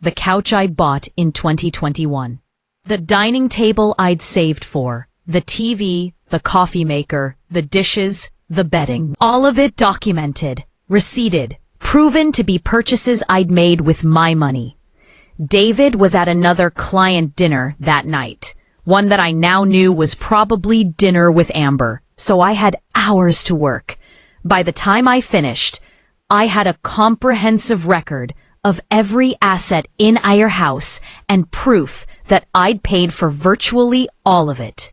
The couch I bought in 2021. The dining table I'd saved for, the TV, the coffee maker, the dishes, the bedding. All of it documented, receipted, proven to be purchases I'd made with my money. David was at another client dinner that night, one that I now knew was probably dinner with Amber, so I had hours to work. By the time I finished, I had a comprehensive record of every asset in our house and proof that I'd paid for virtually all of it.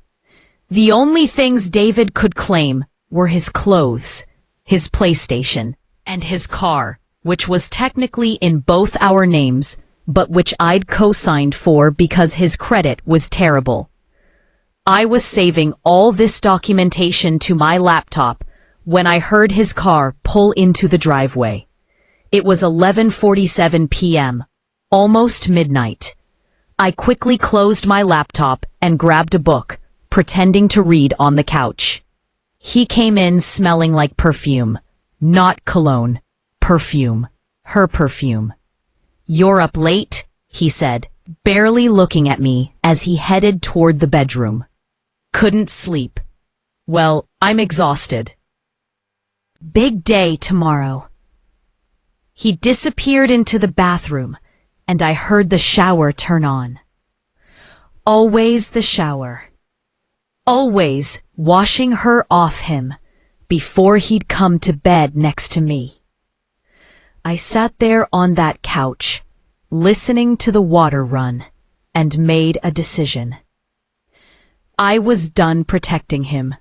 The only things David could claim were his clothes, his PlayStation, and his car, which was technically in both our names, but which I'd co-signed for because his credit was terrible. I was saving all this documentation to my laptop when I heard his car pull into the driveway. It was 11:47 p.m., almost midnight. I quickly closed my laptop and grabbed a book, pretending to read on the couch. He came in smelling like perfume. Not cologne. Perfume. Her perfume. "You're up late," he said, barely looking at me as he headed toward the bedroom. "Couldn't sleep." "Well, I'm exhausted." "Big day tomorrow." He disappeared into the bathroom, and I heard the shower turn on. Always the shower. Always washing her off him before he'd come to bed next to me. I sat there on that couch, listening to the water run, and made a decision. I was done protecting him,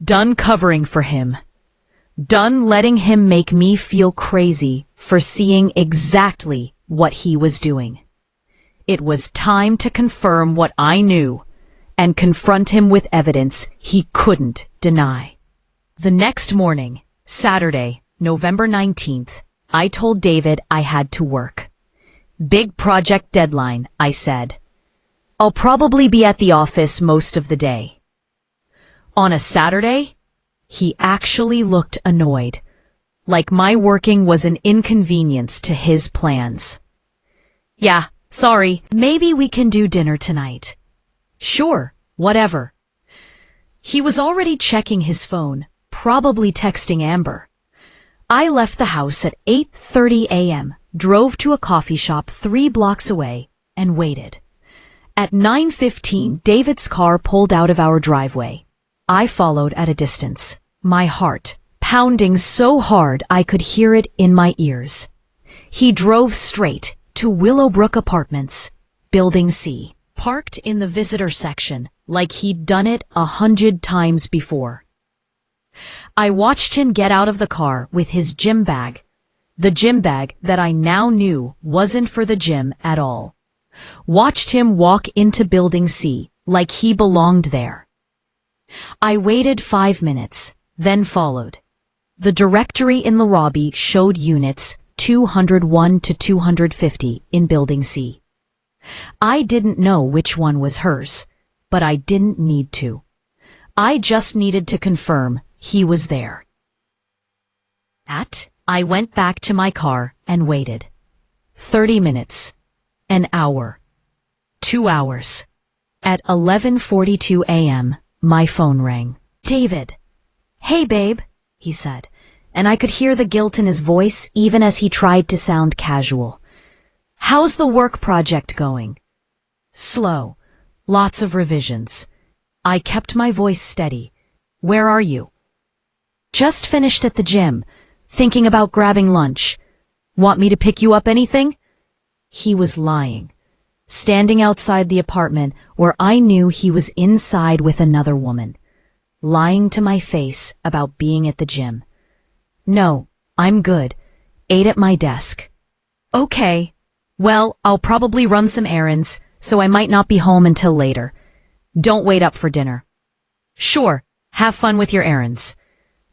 done covering for him, done letting him make me feel crazy for seeing exactly what he was doing. It was time to confirm what I knew and confront him with evidence he couldn't deny. The next morning, Saturday, November 19th, I told David I had to work. "Big project deadline," I said. "I'll probably be at the office most of the day." On a Saturday, he actually looked annoyed, like my working was an inconvenience to his plans. "Yeah, sorry, maybe we can do dinner tonight." "Sure, whatever." He was already checking his phone, probably texting Amber. I left the house at 8:30 a.m., drove to a coffee shop 3 blocks away, and waited. At 9:15, David's car pulled out of our driveway. I followed at a distance, my heart pounding so hard I could hear it in my ears. He drove straight to Willowbrook Apartments, Building C, parked in the visitor section like he'd done it 100 times before. I watched him get out of the car with his gym bag, the gym bag that I now knew wasn't for the gym at all. Watched him walk into Building C like he belonged there. I waited 5 minutes, then followed. The directory in the lobby showed units 201 to 250 in Building C. I didn't know which one was hers, but I didn't need to. I just needed to confirm he was there. I went back to my car and waited. 30 minutes. An hour. 2 hours. At 11:42 a.m., my phone rang. David. Hey, babe, he said, and I could hear the guilt in his voice even as he tried to sound casual. How's the work project going? Slow. Lots of revisions. I kept my voice steady. Where are you? Just finished at the gym, thinking about grabbing lunch. Want me to pick you up anything? He was lying, standing outside the apartment where I knew he was inside with another woman, lying to my face about being at the gym. No, I'm good. Ate at my desk. Okay. Well, I'll probably run some errands, so I might not be home until later. Don't wait up for dinner. Sure, have fun with your errands.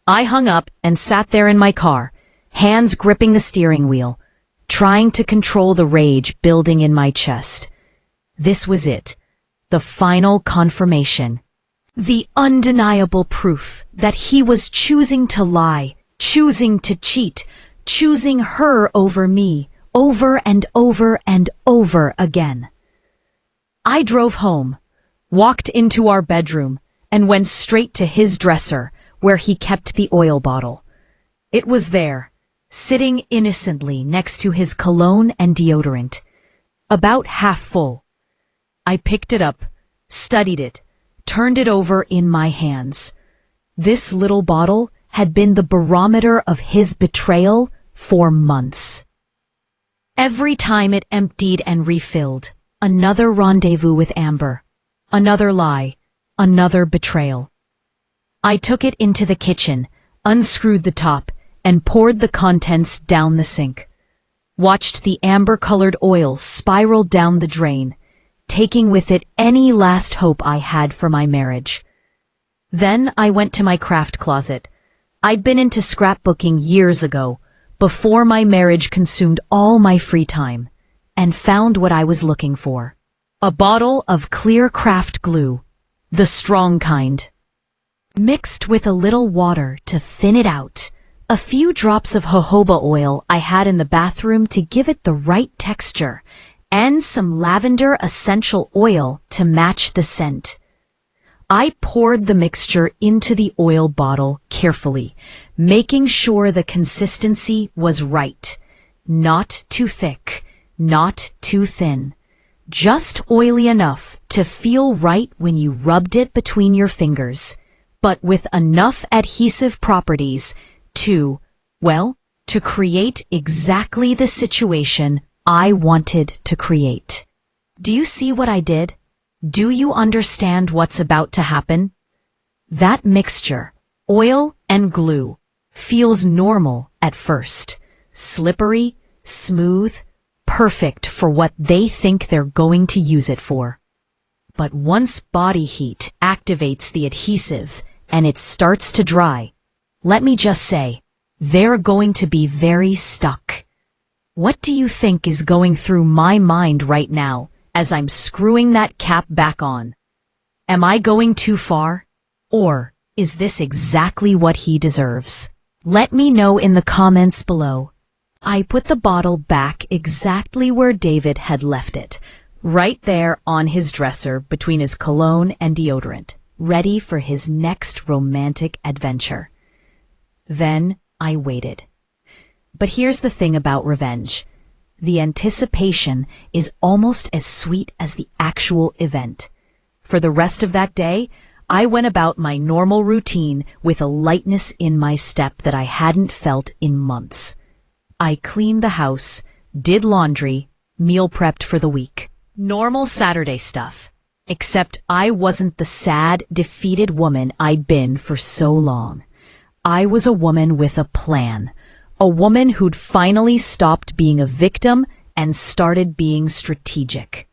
I hung up and sat there in my car, hands gripping the steering wheel, trying to control the rage building in my chest. This was it, the final confirmation. The undeniable proof that he was choosing to lie, choosing to cheat, choosing her over me, over and over and over again. I drove home, walked into our bedroom, and went straight to his dresser, where he kept the oil bottle. It was there, sitting innocently next to his cologne and deodorant, about half full. I picked it up, studied it, turned it over in my hands. This little bottle had been the barometer of his betrayal for months. Every time it emptied and refilled, another rendezvous with Amber, another lie, another betrayal. I took it into the kitchen, unscrewed the top, and poured the contents down the sink. Watched the amber-colored oil spiral down the drain, taking with it any last hope I had for my marriage. Then I went to my craft closet. I'd been into scrapbooking years ago, before my marriage consumed all my free time, and found what I was looking for. A bottle of clear craft glue, the strong kind. Mixed with a little water to thin it out, a few drops of jojoba oil I had in the bathroom to give it the right texture, and some lavender essential oil to match the scent. I poured the mixture into the oil bottle carefully, making sure the consistency was right. Not too thick, not too thin. Just oily enough to feel right when you rubbed it between your fingers, but with enough adhesive properties to create exactly the situation I wanted to create. Do you see what I did? Do you understand what's about to happen? That mixture, oil and glue, feels normal at first. Slippery, smooth, perfect for what they think they're going to use it for. But once body heat activates the adhesive and it starts to dry, let me just say, they're going to be very stuck. What do you think is going through my mind right now as I'm screwing that cap back on? Am I going too far? Or is this exactly what he deserves? Let me know in the comments below. I put the bottle back exactly where David had left it, right there on his dresser between his cologne and deodorant, ready for his next romantic adventure. Then I waited. But here's the thing about revenge. The anticipation is almost as sweet as the actual event. For the rest of that day, I went about my normal routine with a lightness in my step that I hadn't felt in months. I cleaned the house, did laundry, meal prepped for the week. Normal Saturday stuff. Except I wasn't the sad, defeated woman I'd been for so long. I was a woman with a plan. A woman who'd finally stopped being a victim and started being strategic.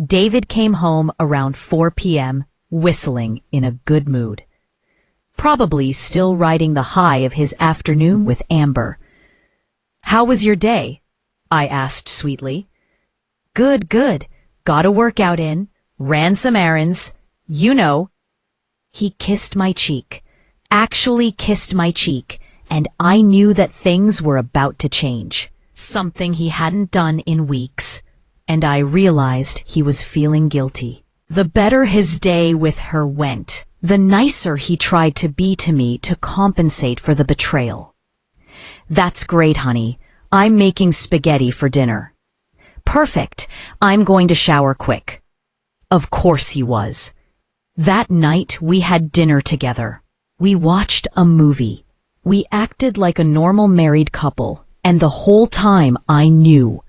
David came home around 4 p.m., whistling in a good mood. Probably still riding the high of his afternoon with Amber. "How was your day?" I asked sweetly. "Good, good. Got a workout in. Ran some errands. You know." He kissed my cheek. Actually kissed my cheek, and I knew that things were about to change. Something he hadn't done in weeks. And I realized he was feeling guilty. The better his day with her went, the nicer he tried to be to me to compensate for the betrayal. "That's great, honey. I'm making spaghetti for dinner." "Perfect. I'm going to shower quick." Of course he was. That night we had dinner together. We watched a movie. We acted like a normal married couple, and the whole time I knew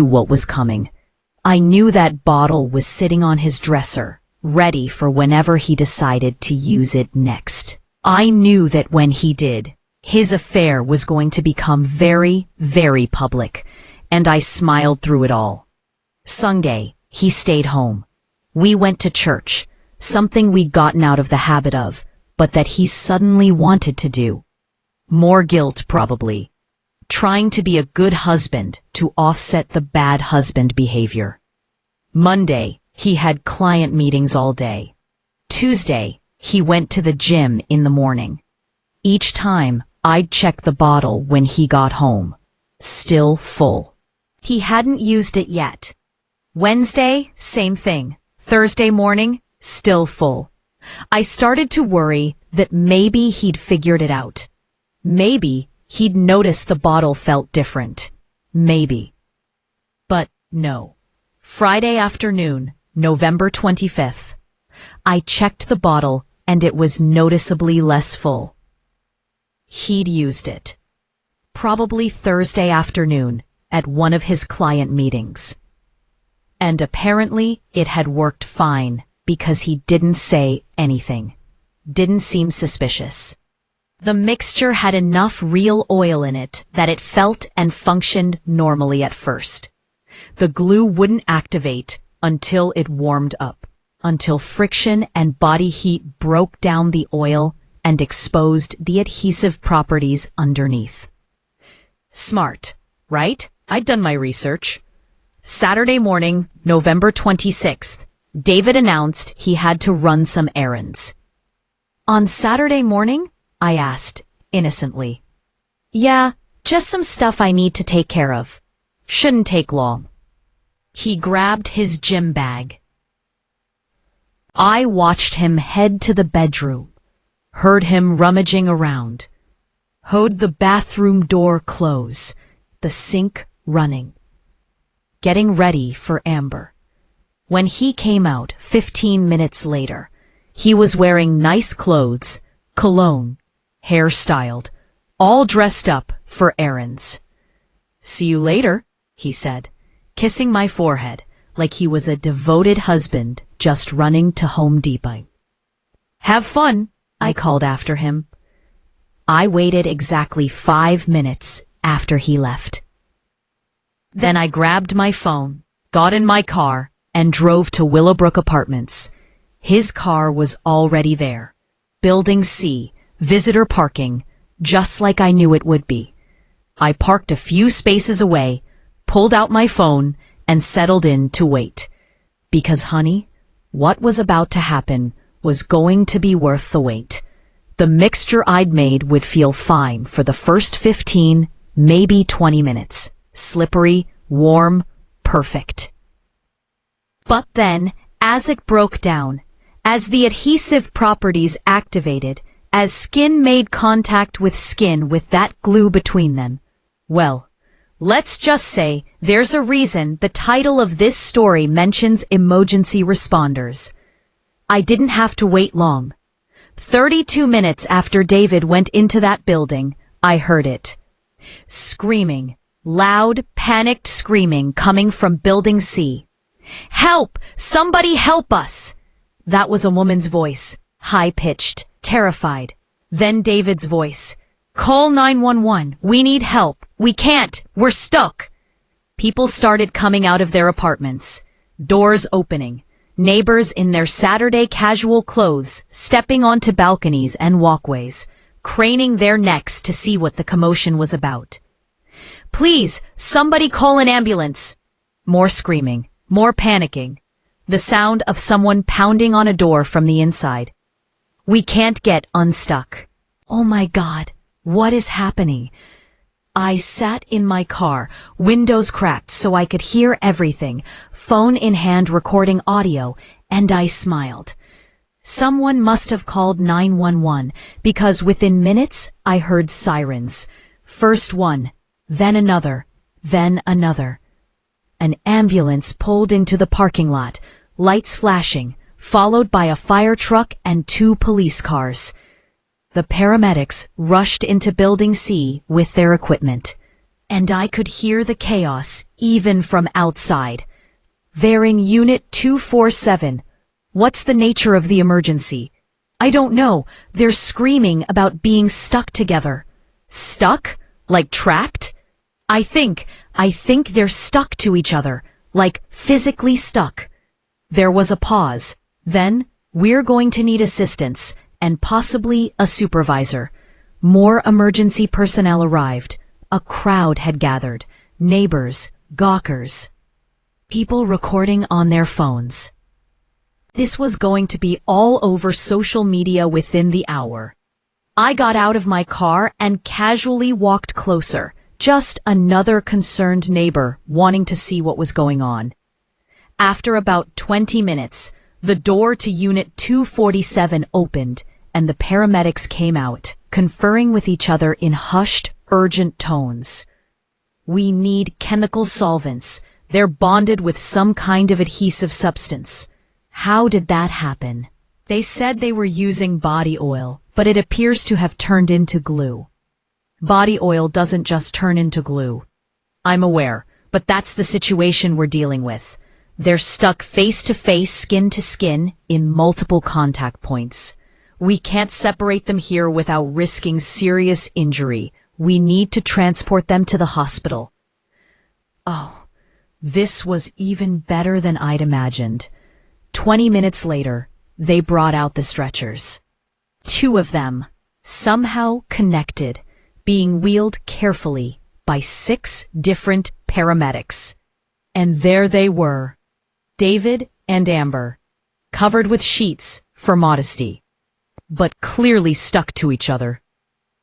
what was coming. I knew that bottle was sitting on his dresser, ready for whenever he decided to use it next. I knew that when he did, his affair was going to become very, very public, and I smiled through it all. Sunday, he stayed home. We went to church, something we'd gotten out of the habit of, but that he suddenly wanted to do. More guilt, probably. Trying to be a good husband to offset the bad husband behavior. Monday, he had client meetings all day. Tuesday, he went to the gym in the morning. Each time, I'd check the bottle when he got home. Still full. He hadn't used it yet. Wednesday, same thing. Thursday morning, still full. I started to worry that maybe he'd figured it out. Maybe he'd noticed the bottle felt different. Maybe. But no. Friday afternoon, November 25th. I checked the bottle and it was noticeably less full. He'd used it. Probably Thursday afternoon at one of his client meetings. And apparently it had worked fine because he didn't say anything. Didn't seem suspicious. The mixture had enough real oil in it that it felt and functioned normally at first. The glue wouldn't activate until it warmed up, until friction and body heat broke down the oil and exposed the adhesive properties underneath. Smart, right? I'd done my research. Saturday morning, November 26th, David announced he had to run some errands. "On Saturday morning?" I asked, innocently. "Yeah, just some stuff I need to take care of. Shouldn't take long." He grabbed his gym bag. I watched him head to the bedroom, heard him rummaging around, heard the bathroom door close, the sink running, getting ready for Amber. When he came out 15 minutes later, he was wearing nice clothes, cologne, hair styled, all dressed up for errands. "See you later," he said, kissing my forehead like he was a devoted husband just running to Home Depot. "Have fun," I called after him. I waited exactly 5 minutes after he left. Then I grabbed my phone, got in my car, and drove to Willowbrook Apartments. His car was already there. Building C, visitor parking, just like I knew it would be. I parked a few spaces away, pulled out my phone, and settled in to wait. Because, honey, what was about to happen was going to be worth the wait. The mixture I'd made would feel fine for the first 15, maybe 20 minutes. Slippery, warm, perfect. But then, as it broke down, as the adhesive properties activated, as skin made contact with skin with that glue between them, well, Let's just say there's a reason the title of this story mentions emergency responders. I didn't have to wait long. 32 minutes after David went into that building, I heard it. Screaming. Loud, panicked screaming coming from Building C. "Help! Somebody help us!" That was a woman's voice, high-pitched, terrified. Then David's voice. "Call 911. We need help. We can't. We're stuck." People started coming out of their apartments. Doors opening. Neighbors in their Saturday casual clothes stepping onto balconies and walkways, craning their necks to see what the commotion was about. "Please, somebody call an ambulance." More screaming, more panicking. The sound of someone pounding on a door from the inside. "We can't get unstuck." Oh my God, what is happening? I sat in my car, windows cracked so I could hear everything, phone in hand recording audio, and I smiled. Someone must have called 911 because within minutes I heard sirens. First one, then another, then another. An ambulance pulled into the parking lot, lights flashing, followed by a fire truck and 2 police cars. The paramedics rushed into Building C with their equipment, and I could hear the chaos even from outside. "They're in Unit 247. What's the nature of the emergency?" "I don't know. They're screaming about being stuck together." "Stuck? Like trapped?" I think they're stuck to each other, like physically stuck." There was a pause. Then, "We're going to need assistance, and possibly a supervisor." More emergency personnel arrived. A crowd had gathered. Neighbors, gawkers, people recording on their phones. This was going to be all over social media within the hour. I got out of my car and casually walked closer, just another concerned neighbor wanting to see what was going on. After about 20 minutes, the door to Unit 247 opened, and the paramedics came out, conferring with each other in hushed, urgent tones. "We need chemical solvents. They're bonded with some kind of adhesive substance." How did that happen? They said they were using body oil, but it appears to have turned into glue. Body oil doesn't just turn into glue. I'm aware, but that's the situation we're dealing with. They're stuck face to face, skin to skin, in multiple contact points. We can't separate them here without risking serious injury. We need to transport them to the hospital. Oh, this was even better than I'd imagined. 20 minutes later, they brought out the stretchers. 2 of them, somehow connected, being wheeled carefully by 6 different paramedics. And there they were, David and Amber, covered with sheets for modesty, but clearly stuck to each other,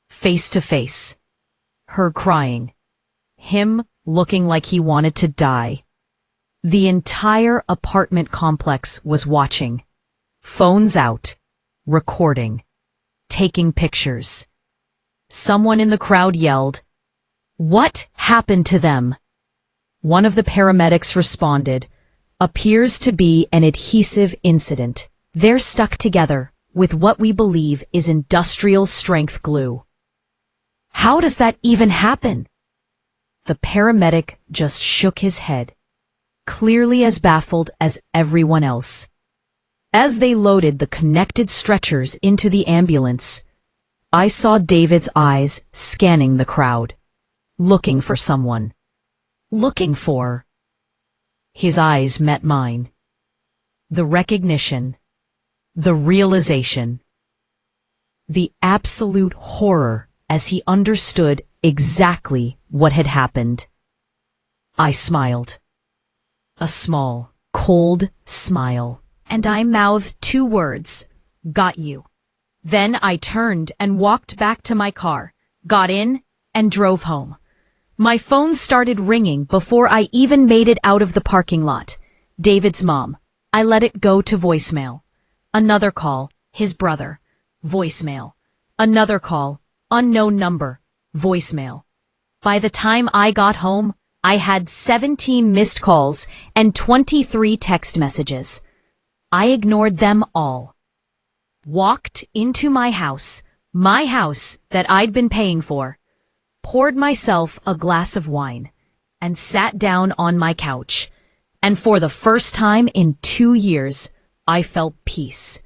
face to face. Her crying, him looking like he wanted to die. The entire apartment complex was watching, phones out, recording, taking pictures. Someone in the crowd yelled, "What happened to them?" One of the paramedics responded, "Appears to be an adhesive incident. They're stuck together with what we believe is industrial strength glue." How does that even happen? The paramedic just shook his head, clearly as baffled as everyone else. As they loaded the connected stretchers into the ambulance, I saw David's eyes scanning the crowd, looking for someone. Looking for. His eyes met mine. The recognition, the realization, the absolute horror as he understood exactly what had happened. I smiled. A small, cold smile, and I mouthed 2 words, "Got you." Then I turned and walked back to my car, got in, and drove home. My phone started ringing before I even made it out of the parking lot. David's mom. I let it go to voicemail. Another call, his brother. Voicemail. Another call, unknown number. Voicemail. By the time I got home, I had 17 missed calls and 23 text messages. I ignored them all. Walked into my house that I'd been paying for, poured myself a glass of wine, and sat down on my couch. And for the first time in 2 years, I felt peace.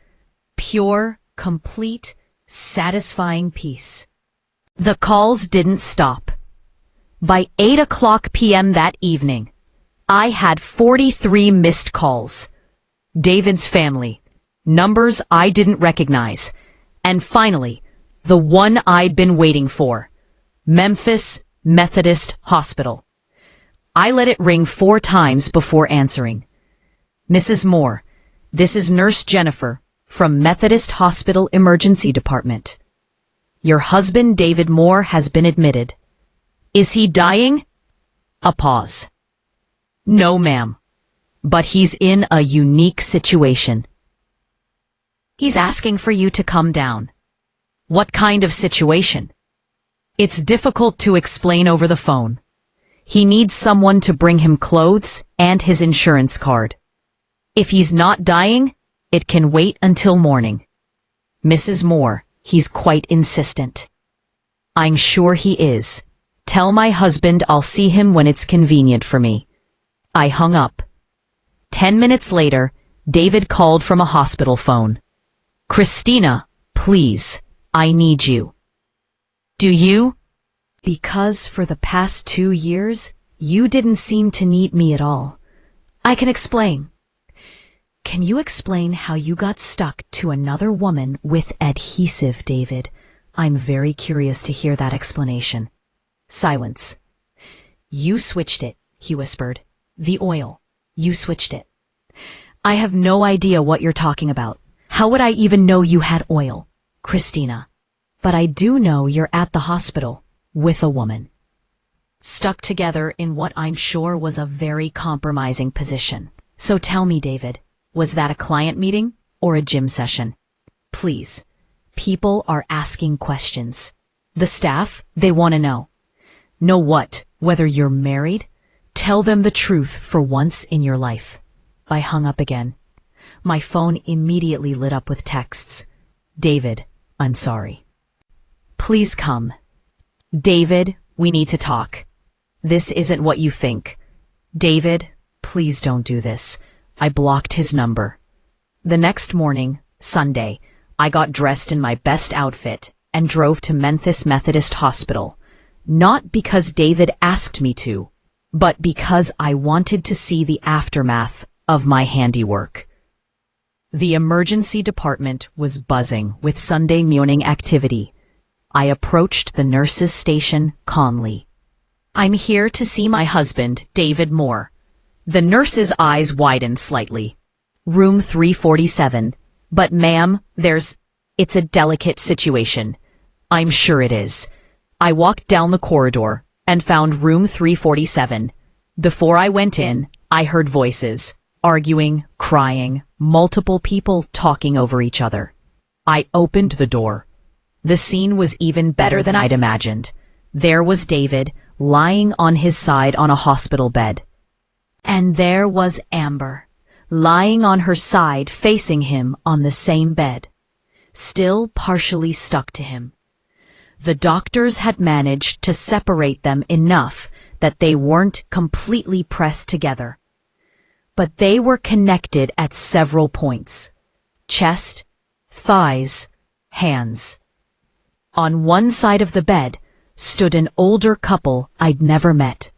Pure, complete, satisfying peace. The calls didn't stop. By 8 p.m. that evening, I had 43 missed calls. David's family, numbers I didn't recognize, and finally, the one I'd been waiting for, Memphis Methodist Hospital. I let it ring 4 times before answering. Mrs. Moore, this is Nurse Jennifer from Methodist Hospital Emergency Department. Your husband David Moore has been admitted. Is he dying? A pause. No, ma'am, but he's in a unique situation. He's asking for you to come down. What kind of situation? It's difficult to explain over the phone. He needs someone to bring him clothes and his insurance card. If he's not dying, it can wait until morning. Mrs. Moore, he's quite insistent. I'm sure he is. Tell my husband I'll see him when it's convenient for me. I hung up. 10 minutes later, David called from a hospital phone. Christina, please, I need you. Do you? Because for the past 2 years, you didn't seem to need me at all. I can explain. Can you explain how you got stuck to another woman with adhesive, David? I'm very curious to hear that explanation. Silence. You switched it, he whispered. The oil. You switched it. I have no idea what you're talking about. How would I even know you had oil, Christina? But I do know you're at the hospital with a woman. Stuck together in what I'm sure was a very compromising position. So tell me, David, was that a client meeting or a gym session? Please. People are asking questions. The staff, they want to know. Know what? Whether you're married? Tell them the truth for once in your life. I hung up again. My phone immediately lit up with texts. David, I'm sorry. Please come. David, we need to talk. This isn't what you think. David, please don't do this. I blocked his number. The next morning, Sunday, I got dressed in my best outfit and drove to Memphis Methodist Hospital. Not because David asked me to, but because I wanted to see the aftermath of my handiwork. The emergency department was buzzing with Sunday morning activity. I approached the nurse's station calmly. I'm here to see my husband, David Moore. The nurse's eyes widened slightly. Room 347. But ma'am, it's a delicate situation. I'm sure it is. I walked down the corridor and found room 347. Before I went in, I heard voices, arguing, crying, multiple people talking over each other. I opened the door. The scene was even better than I'd imagined. There was David, lying on his side on a hospital bed. And there was Amber, lying on her side facing him on the same bed, still partially stuck to him. The doctors had managed to separate them enough that they weren't completely pressed together. But they were connected at several points: chest, thighs, hands. On one side of the bed stood an older couple I'd never met.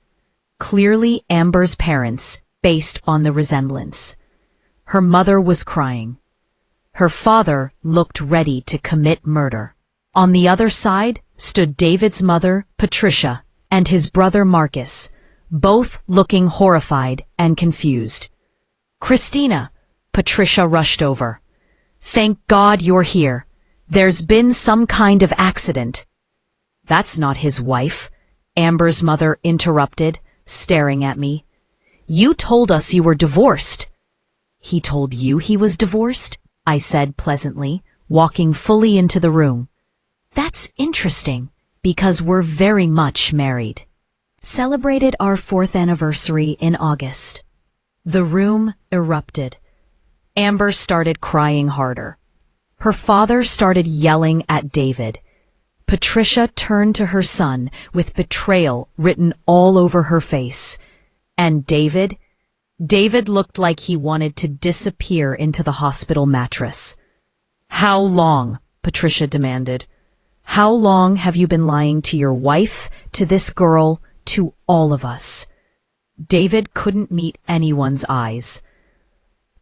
Clearly Amber's parents, based on the resemblance. Her mother was crying. Her father looked ready to commit murder. On the other side stood David's mother, Patricia, and his brother Marcus, both looking horrified and confused. Christina, Patricia rushed over. Thank God you're here. There's been some kind of accident. That's not his wife, Amber's mother interrupted, staring at me. You told us you were divorced. He told you he was divorced? I said pleasantly, walking fully into the room. That's interesting, because we're very much married. Celebrated our 4th anniversary in August. The room erupted. Amber started crying harder. Her father started yelling at David. Patricia turned to her son with betrayal written all over her face. And David looked like he wanted to disappear into the hospital mattress. "How long?" Patricia demanded. "How long have you been lying to your wife, to this girl, to all of us?" David couldn't meet anyone's eyes.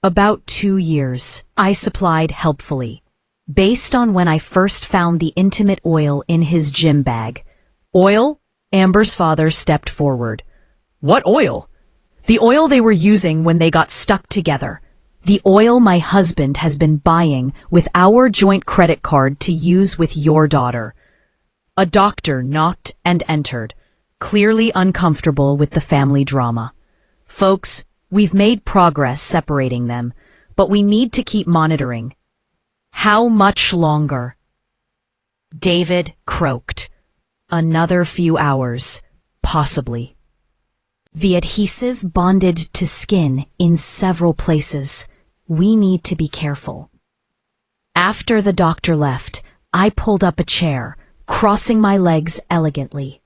"About 2 years," I supplied helpfully, based on when I first found the intimate oil in his gym bag. "Oil?" Amber's father stepped forward. "What oil?" "The oil they were using when they got stuck together. The oil my husband has been buying with our joint credit card to use with your daughter." A doctor knocked and entered, clearly uncomfortable with the family drama. "Folks, we've made progress separating them, but we need to keep monitoring." "How much longer?" David croaked. "Another few hours, possibly." The adhesive bonded to skin in several places. We need to be careful. After the doctor left, I pulled up a chair, crossing my legs elegantly.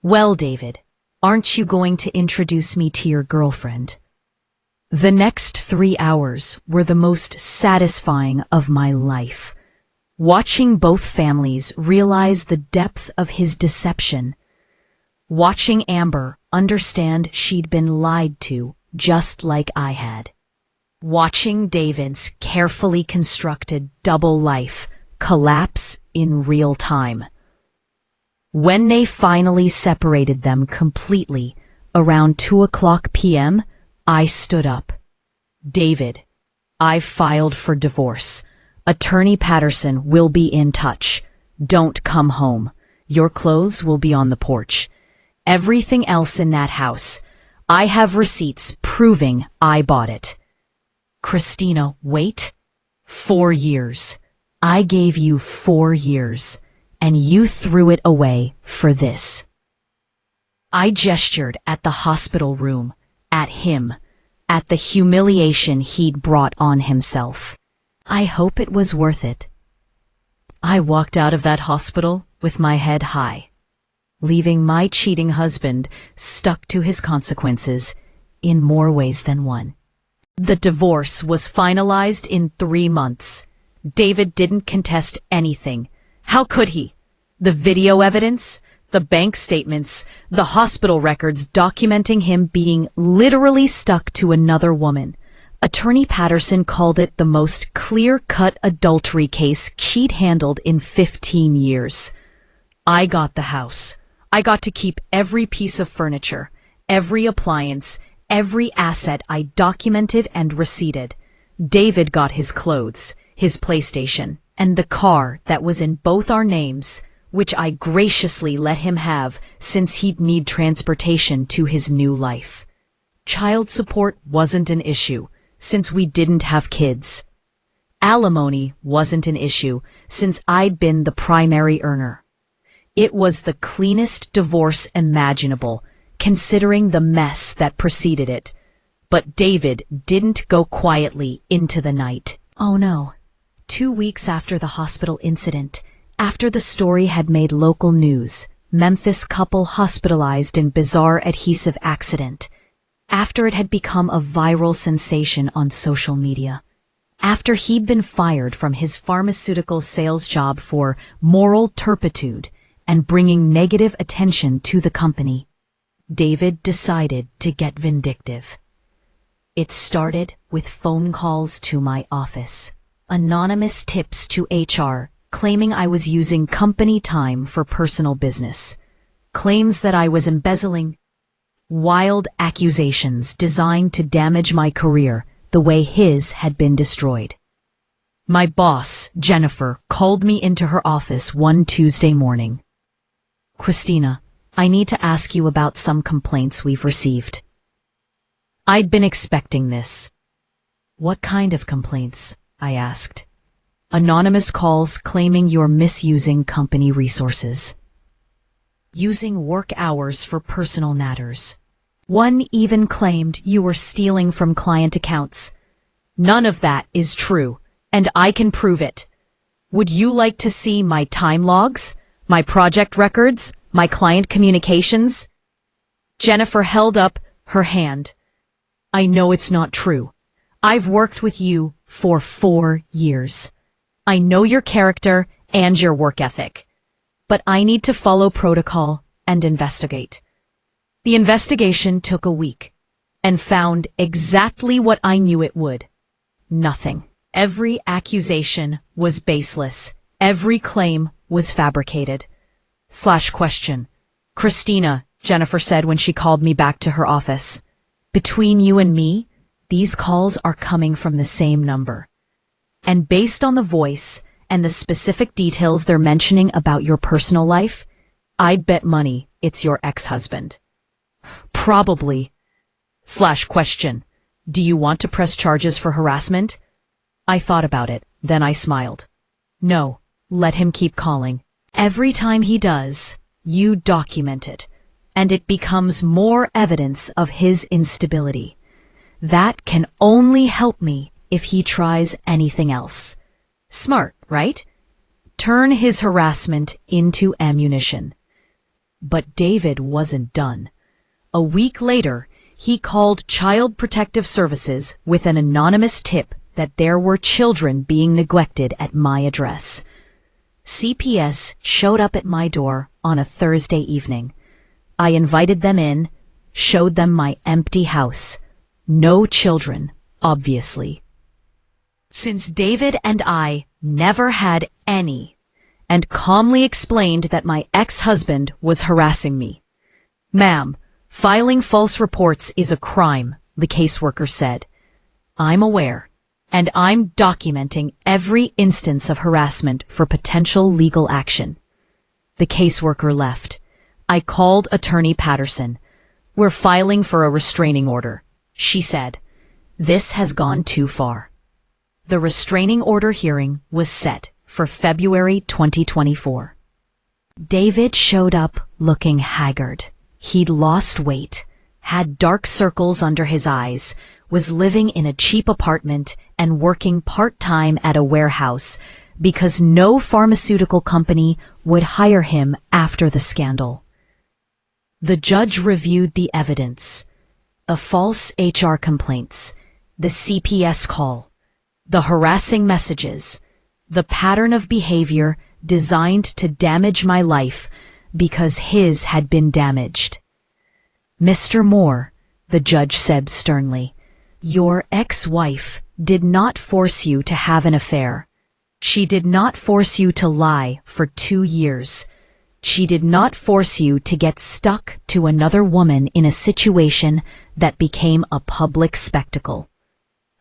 "Well, David, aren't you going to introduce me to your girlfriend?" The next 3 hours were the most satisfying of my life. Watching both families realize the depth of his deception. Watching Amber understand she'd been lied to, just like I had. Watching David's carefully constructed double life collapse in real time. When they finally separated them completely, around 2:00 p.m., I stood up. "David, I've filed for divorce. Attorney Patterson will be in touch. Don't come home. Your clothes will be on the porch. Everything else in that house, I have receipts proving I bought it." "Christina, wait. 4 years. I gave you 4 years, and you threw it away for this." I gestured at the hospital room, at him, at the humiliation he'd brought on himself. I hope it was worth it. I walked out of that hospital with my head high, leaving my cheating husband stuck to his consequences in more ways than one. The divorce was finalized in 3 months. David didn't contest anything. How could he? The video evidence, the bank statements, the hospital records documenting him being literally stuck to another woman. Attorney Patterson called it the most clear-cut adultery case she'd handled in 15 years. I got the house. I got to keep every piece of furniture, every appliance, every asset I documented and receipted. David got his clothes, his PlayStation, and the car that was in both our names, which I graciously let him have since he'd need transportation to his new life. Child support wasn't an issue, since we didn't have kids. Alimony wasn't an issue, since I'd been the primary earner. It was the cleanest divorce imaginable, considering the mess that preceded it. But David didn't go quietly into the night. Oh no. 2 weeks after the hospital incident, after the story had made local news, Memphis couple hospitalized in bizarre adhesive accident, after it had become a viral sensation on social media, after he'd been fired from his pharmaceutical sales job for moral turpitude and bringing negative attention to the company, David decided to get vindictive. It started with phone calls to my office, anonymous tips to HR claiming I was using company time for personal business, claims that I was embezzling, wild accusations designed to damage my career the way his had been destroyed. My boss, Jennifer, called me into her office one Tuesday morning. "Christina, I need to ask you about some complaints we've received." I'd been expecting this. "What kind of complaints?" I asked. "Anonymous calls claiming you're misusing company resources." using work hours for personal matters. One even claimed you were stealing from client accounts. None of that is true, and I can prove it. Would you like to see my time logs, my project records, my client communications? Jennifer held up her hand. I know it's not true. I've worked with you for 4 years. I know your character and your work ethic. But I need to follow protocol and investigate. The investigation took a week and found exactly what I knew it would. Nothing. Every accusation was baseless. Every claim was fabricated. Question. Christina, Jennifer said when she called me back to her office. Between you and me, these calls are coming from the same number. And based on the voice and the specific details they're mentioning about your personal life, I'd bet money it's your ex-husband. Probably. Question. Do you want to press charges for harassment? I thought about it, then I smiled. No, let him keep calling. Every time he does, you document it, and it becomes more evidence of his instability. That can only help me if he tries anything else. Smart, right? Turn his harassment into ammunition. But David wasn't done. A week later, he called Child Protective Services with an anonymous tip that there were children being neglected at my address. CPS showed up at my door on a Thursday evening. I invited them in, showed them my empty house. No children, obviously. Since David and I never had any, and calmly explained that my ex-husband was harassing me. Ma'am, filing false reports is a crime, the caseworker said. I'm aware, and I'm documenting every instance of harassment for potential legal action. The caseworker left. I called Attorney Patterson. We're filing for a restraining order, she said. This has gone too far. The restraining order hearing was set for February 2024. David showed up looking haggard. He'd lost weight, had dark circles under his eyes, was living in a cheap apartment and working part-time at a warehouse because no pharmaceutical company would hire him after the scandal. The judge reviewed the evidence, the false HR complaints, the CPS call, the harassing messages, the pattern of behavior designed to damage my life because his had been damaged. Mr. Moore, the judge said sternly, your ex-wife did not force you to have an affair. She did not force you to lie for 2 years. She did not force you to get stuck to another woman in a situation that became a public spectacle.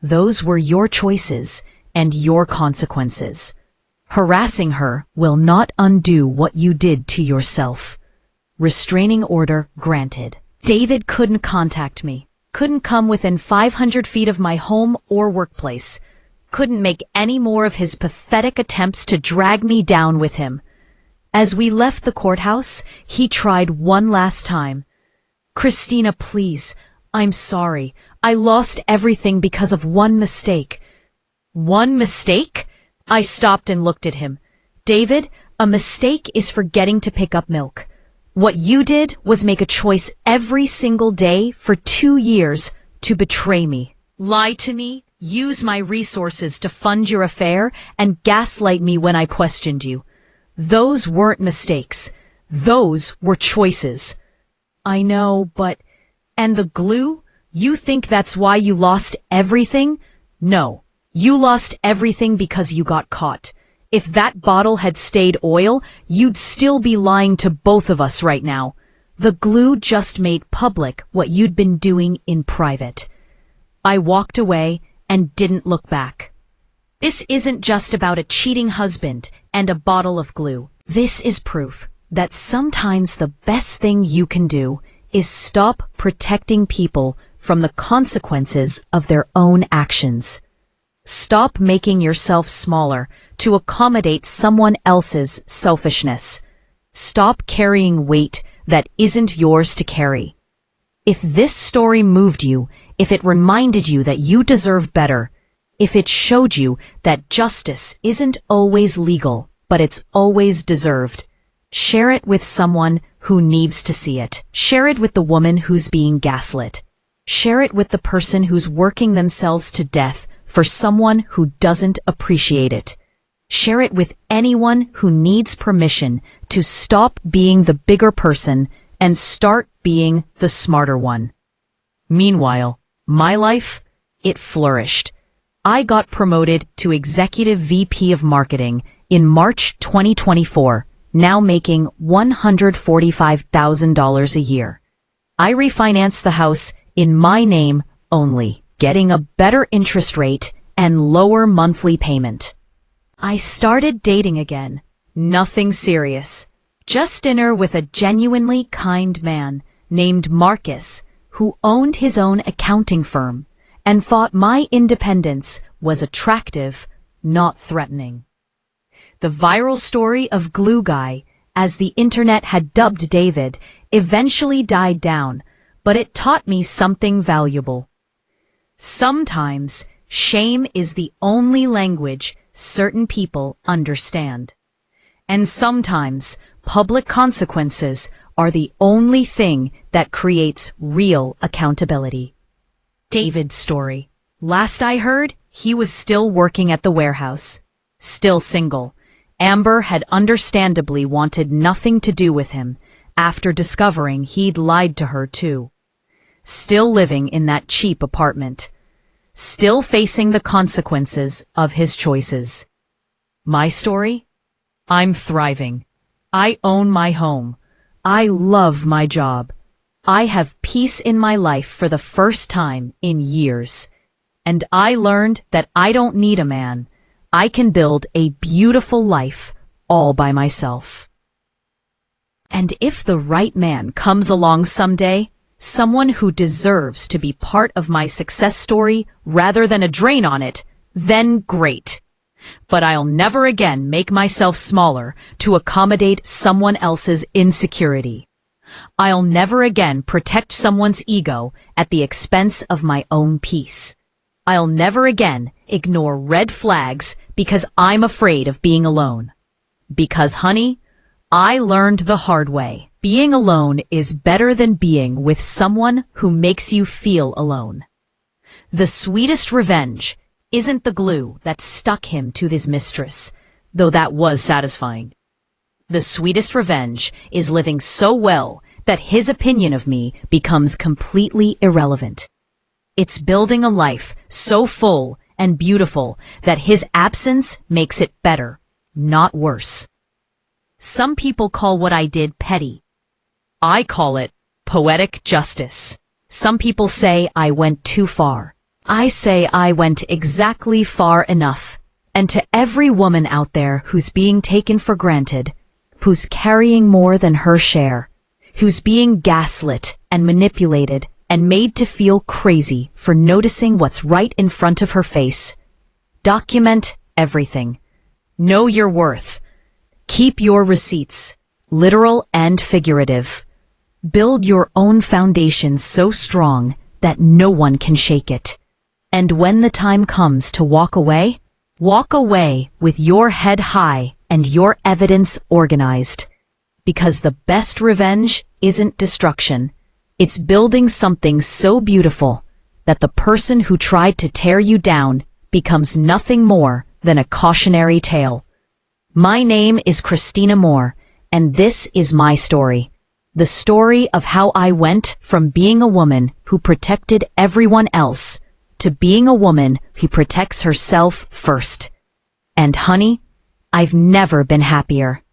Those were your choices and your consequences. Harassing her will not undo what you did to yourself. Restraining order granted. David couldn't contact me, couldn't come within 500 feet of my home or workplace, couldn't make any more of his pathetic attempts to drag me down with him. As we left the courthouse, he tried one last time. Christina, please, I'm sorry. I lost everything because of one mistake. One mistake? I stopped and looked at him. David, a mistake is forgetting to pick up milk. What you did was make a choice every single day for 2 years to betray me. Lie to me, use my resources to fund your affair, and gaslight me when I questioned you. Those weren't mistakes. Those were choices. I know, but... And the glue? You think that's why you lost everything? No. You lost everything because you got caught. If that bottle had stayed oil, you'd still be lying to both of us right now. The glue just made public what you'd been doing in private. I walked away and didn't look back. This isn't just about a cheating husband and a bottle of glue. This is proof that sometimes the best thing you can do is stop protecting people from the consequences of their own actions. Stop making yourself smaller to accommodate someone else's selfishness. Stop carrying weight that isn't yours to carry. If this story moved you, if it reminded you that you deserve better, if it showed you that justice isn't always legal, but it's always deserved, share it with someone who needs to see it. Share it with the woman who's being gaslit. Share it with the person who's working themselves to death for someone who doesn't appreciate it. Share it with anyone who needs permission to stop being the bigger person and start being the smarter one. Meanwhile, my life, it flourished. I got promoted to Executive VP of Marketing in March 2024, now making $145,000 a year. I refinanced the house in my name only, getting a better interest rate and lower monthly payment. I started dating again. Nothing serious. Just dinner with a genuinely kind man named Marcus, who owned his own accounting firm and thought my independence was attractive, not threatening. The viral story of Glue Guy, as the internet had dubbed David, eventually died down, but it taught me something valuable. Sometimes, shame is the only language certain people understand. And sometimes, public consequences are the only thing that creates real accountability. David's story. Last I heard, he was still working at the warehouse. Still single. Amber had understandably wanted nothing to do with him after discovering he'd lied to her too. Still living in that cheap apartment. Still facing the consequences of his choices. My story? I'm thriving. I own my home. I love my job. I have peace in my life for the first time in years. And I learned that I don't need a man. I can build a beautiful life all by myself. And if the right man comes along someday, someone who deserves to be part of my success story rather than a drain on it, then great. But I'll never again make myself smaller to accommodate someone else's insecurity. I'll never again protect someone's ego at the expense of my own peace. I'll never again ignore red flags because I'm afraid of being alone. Because, honey, I learned the hard way. Being alone is better than being with someone who makes you feel alone. The sweetest revenge isn't the glue that stuck him to his mistress, though that was satisfying. The sweetest revenge is living so well that his opinion of me becomes completely irrelevant. It's building a life so full and beautiful that his absence makes it better, not worse. Some people call what I did petty. I call it poetic justice. Some people say I went too far. I say I went exactly far enough. And to every woman out there who's being taken for granted, who's carrying more than her share, who's being gaslit and manipulated and made to feel crazy for noticing what's right in front of her face, document everything. Know your worth. Keep your receipts, literal and figurative. Build your own foundation so strong that no one can shake it. And when the time comes to walk away with your head high and your evidence organized. Because the best revenge isn't destruction. It's building something so beautiful that the person who tried to tear you down becomes nothing more than a cautionary tale. My name is Christina Moore, and this is my story. The story of how I went from being a woman who protected everyone else to being a woman who protects herself first. And honey, I've never been happier.